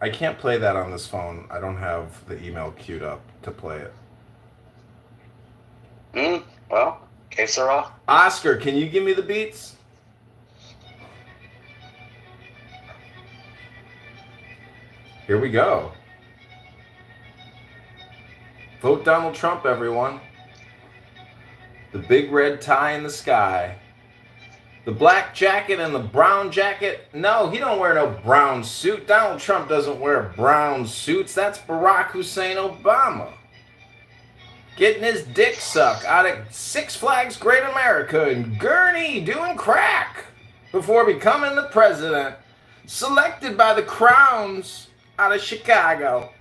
I can't play that on this phone. I don't have the email queued up to play it. Well, okay, sir. Oscar, can you give me the beats? Here we go. Vote Donald Trump, everyone. The big red tie in the sky. The black jacket and the brown jacket. No, he don't wear no brown suit. Donald Trump doesn't wear brown suits. That's Barack Hussein Obama. Getting his dick sucked out of Six Flags Great America in Gurney doing crack before becoming the president. Selected by the Crowns out of Chicago.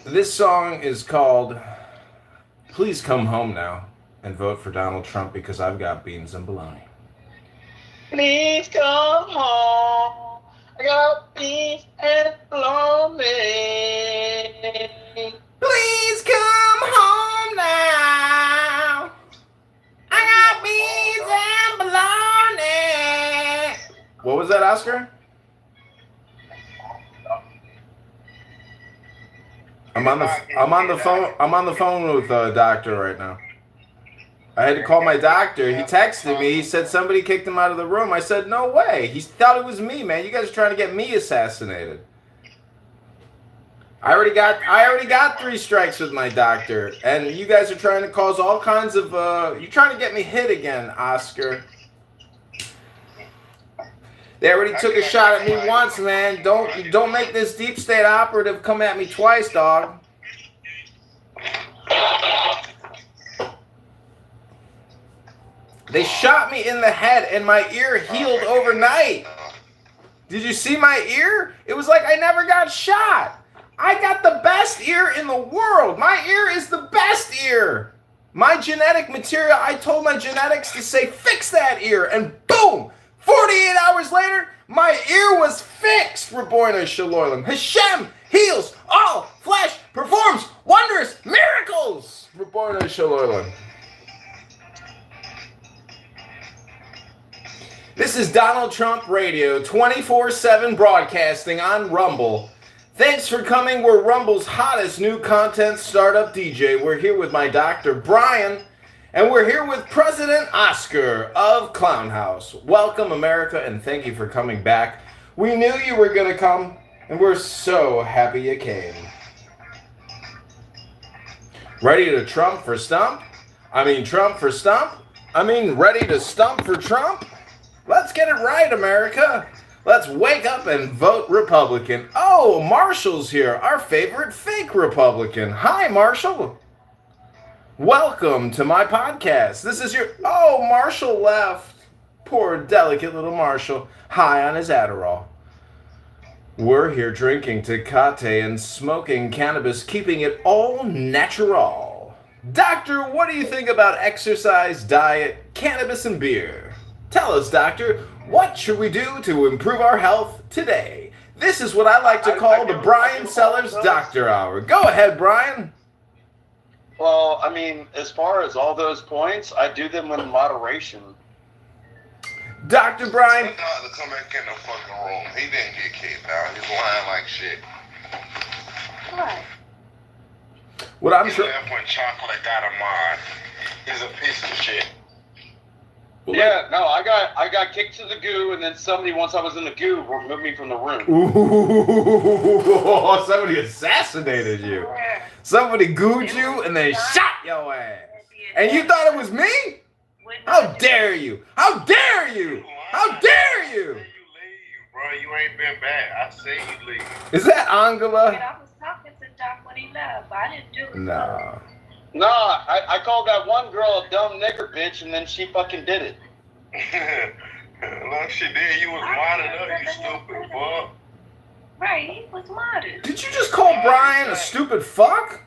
This song is called Please Come Home Now and vote for Donald Trump because I've got beans and bologna. Please come home. I got beans and bologna. Please come home now. I got beans and bologna. What was that, Oscar? I'm on the phone with a doctor right now. I had to call my doctor. He texted me. He said somebody kicked him out of the room. I said, no way. He thought it was me, man. You guys are trying to get me assassinated. I already got 3 strikes with my doctor, and you guys are trying to cause all kinds of. You're trying to get me hit again, Oscar. They already took a shot at me once, man. Don't make this deep state operative come at me twice, dog. They shot me in the head and my ear healed overnight. Did you see my ear? It was like I never got shot. I got the best ear in the world. My ear is the best ear. My genetic material, I told my genetics to say, fix that ear. And boom, 48 hours later, my ear was fixed. Rabboni Shalom. Hashem heals all flesh, performs wondrous miracles. Rabboni Shalom. This is Donald Trump Radio, 24/7 broadcasting on Rumble. Thanks for coming. We're Rumble's hottest new content startup DJ. We're here with my doctor, Brian, and we're here with President Oscar of Clown House. Welcome, America, and thank you for coming back. We knew you were going to come, and we're so happy you came. Ready to Trump for stump? Trump for stump? Ready to stump for Trump? Let's get it right, America. Let's wake up and vote Republican. Oh, Marshall's here, our favorite fake Republican. Hi, Marshall. Welcome to my podcast. This is your... Oh, Marshall left. Poor, delicate little Marshall. High on his Adderall. We're here drinking Tecate and smoking cannabis, keeping it all natural. Doctor, what do you think about exercise, diet, cannabis, and beer? Tell us, doctor, what should we do to improve our health today? This is what I like to call the Brian Sellers Doctor Hour. Go ahead, Brian. Well, as far as all those points, I do them in moderation. Dr. Brian. Tell the doctor come back in the fucking room. He didn't get kicked out. He's lying like shit. Why? What I'm He left when chocolate got him on. He's a piece of shit. Yeah, no, I got kicked to the goo, and then somebody, once I was in the goo, removed me from the room. Ooh, somebody assassinated you. Somebody gooed you and then shot your ass. And you thought it was me? How dare you? How dare you? How dare you? Bro, you ain't been back. I say you leave. Is that Angela? And I was talking to Doc when he left. I didn't do it. No. No, I called that one girl a dumb nigger bitch, and then she fucking did it. Look, she did. You was modded up, you stupid fuck. Right, he was modest. Did you just call Brian a stupid fuck?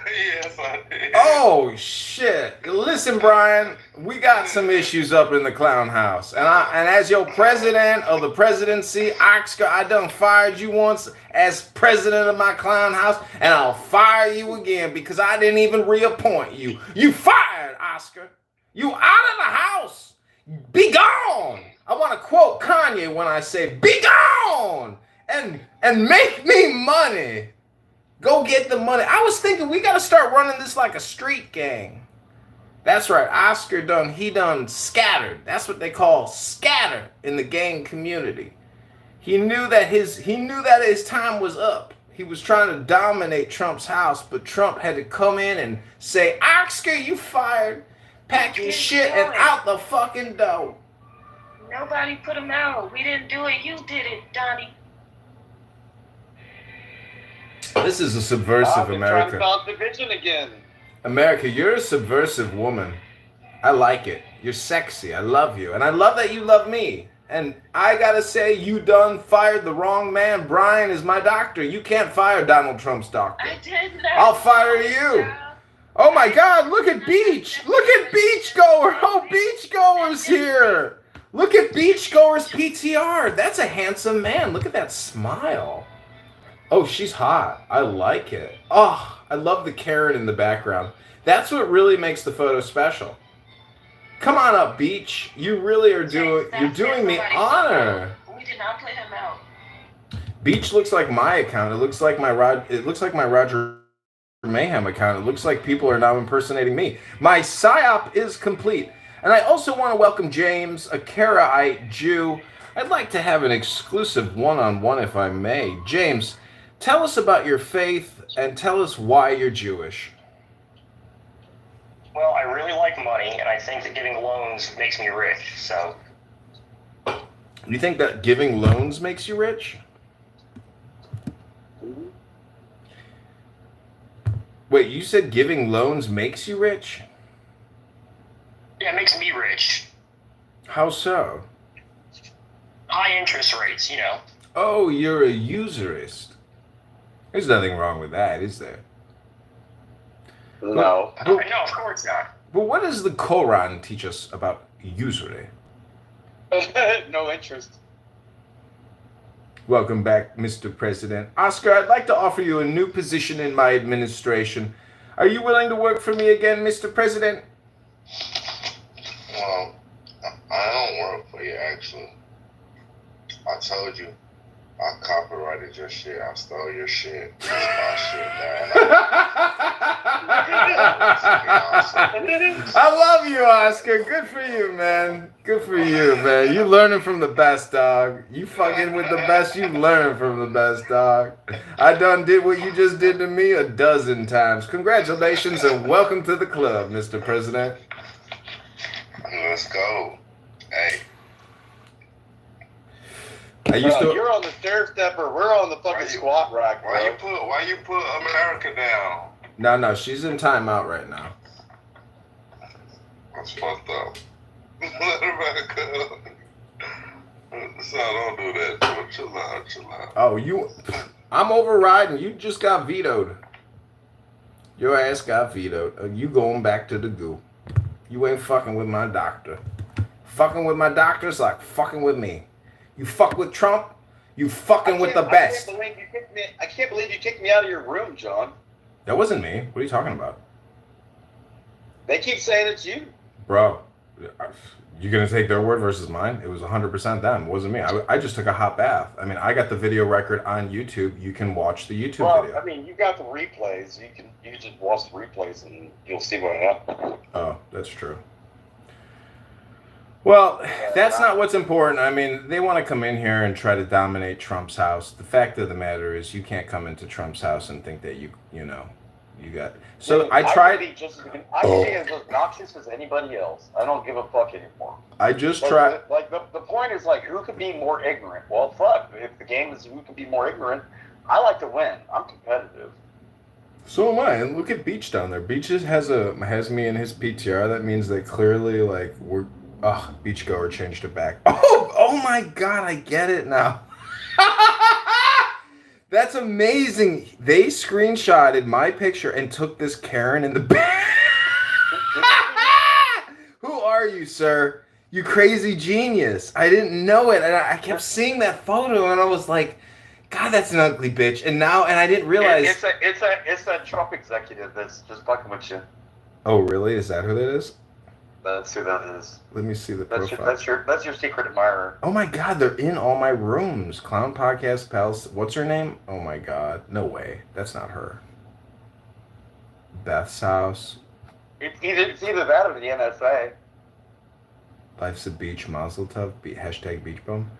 Yes, I did. Oh shit! Listen, Brian, we got some issues up in the clown house, and as your president of the presidency, Oscar, I done fired you once as president of my clown house, and I'll fire you again because I didn't even reappoint you. You fired, Oscar. You out of the house. Be gone. I want to quote Kanye when I say, "Be gone and make me money." Go get the money. I was thinking we got to start running this like a street gang. That's right. Oscar he done scattered. That's what they call scatter in the gang community. He knew that his time was up. He was trying to dominate Trump's house, but Trump had to come in and say, "Oscar, you fired. Pack your shit and out the fucking door." Nobody put him out. We didn't do it. You did it, Donnie. This is a subversive America. Trying to cause division again. America, you're a subversive woman. I like it. You're sexy. I love you. And I love that you love me. And I gotta say, you done fired the wrong man. Brian is my doctor. You can't fire Donald Trump's doctor. I did not. I'll fire you. Oh my God, look at Beach. Look at Beachgoer. Oh, Beachgoer's here. Look at Beachgoer's PTR. That's a handsome man. Look at that smile. Oh, she's hot. I like it. Oh, I love the Karen in the background. That's what really makes the photo special. Come on up, Beach. You really are you're doing me honor. We did not play him out. Beach looks like my account. It looks like my Roger Mayhem account. It looks like people are now impersonating me. My psyop is complete. And I also want to welcome James, a Karaite Jew. I'd like to have an exclusive one-on-one if I may. James, tell us about your faith and tell us why you're Jewish. Well, I really like money, and I think that giving loans makes me rich, so... You think that giving loans makes you rich? Wait, you said giving loans makes you rich? Yeah, it makes me rich. How so? High interest rates, you know. Oh, you're a usurist. There's nothing wrong with that, is there? No. No, of course not. But what does the Quran teach us about usury? No interest. Welcome back, Mr. President. Oscar, I'd like to offer you a new position in my administration. Are you willing to work for me again, Mr. President? Well, I don't work for you, actually. I told you, I copyrighted your shit. I stole your shit. It's my shit, man. I love you, Oscar. Good for you, man. Good for you, man. You learning from the best, dog. You fucking with the best. You learning from the best, dog. I done did what you just did to me 12 times. Congratulations and welcome to the club, Mr. President. Let's go. Hey. You're on the stair stepper. We're on the fucking squat rack, bro. Why you put America down? No, she's in timeout right now. That's fucked up. Let America. So don't do that. Chill out. Oh, I'm overriding. You just got vetoed. Your ass got vetoed. You going back to the goo. You ain't fucking with my doctor. Fucking with my doctor is like fucking with me. You fuck with Trump, you fucking with the best. I can't believe you kicked me out of your room, John. That wasn't me. What are you talking about? They keep saying it's you. Bro, you gonna take their word versus mine? It was 100% them. It wasn't me. I just took a hot bath. I mean, I got the video record on YouTube. You can watch the YouTube video. I mean, you got the replays. You can just watch the replays and you'll see what happened. Oh, that's true. Well, that's not what's important. I mean, they want to come in here and try to dominate Trump's house. The fact of the matter is, you can't come into Trump's house and think that you got. So I tried. I can be as obnoxious as anybody else. I don't give a fuck anymore. I just tried. Like the point is like, who could be more ignorant? Well, fuck. If the game is who can be more ignorant, I like to win. I'm competitive. So am I. And look at Beach down there. Beach has me in his PTR. That means they clearly we're. Beachgoer changed it back. Oh my God, I get it now. That's amazing. They screenshotted my picture and took this Karen in the back. Who are you, sir? You crazy genius. I didn't know it. And I kept seeing that photo and I was like, God, that's an ugly bitch. And I didn't realize. It's a Trump executive that's just fucking with you. Oh, really? Is that who that is? That's who that is. Let me see the profile. That's your secret admirer. Oh my God, they're in all my rooms. Clown Podcast Pals. What's her name? Oh my God. No way. That's not her. Beth's house. It's either that or the NSA. Life's a beach, Mazel Tov. Hashtag beach bum.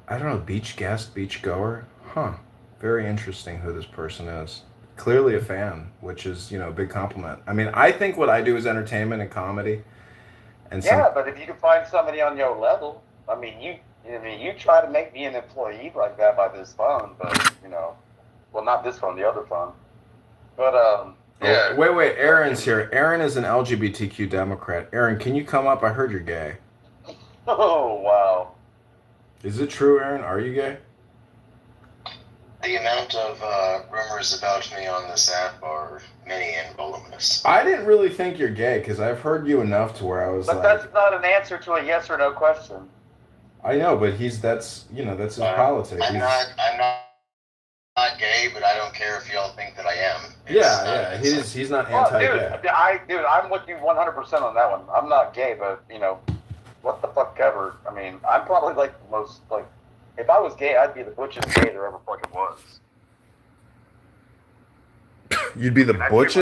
I don't know. Beach guest, beach goer. Huh. Very interesting who this person is. Clearly a fan, which is, a big compliment. I mean, I think what I do is entertainment and comedy. And but if you can find somebody on your level, you try to make me an employee like that by this phone, but well, not this phone, the other phone. But yeah. Wait, Aaron's here. Aaron is an LGBTQ Democrat. Aaron, can you come up? I heard you're gay. Oh wow. Is it true, Aaron? Are you gay? The amount of rumors about me on this app are many and voluminous. I didn't really think you're gay because I've heard you enough to where I was But that's not an answer to a yes or no question. I know, but that's his politics. I'm not gay, but I don't care if y'all think that I am. He's not anti-gay. Dude, I'm with you 100% on that one. I'm not gay, but what the fuck ever. I mean, I'm probably the most if I was gay, I'd be the butchest gay there ever fucking was. You'd be the butchest?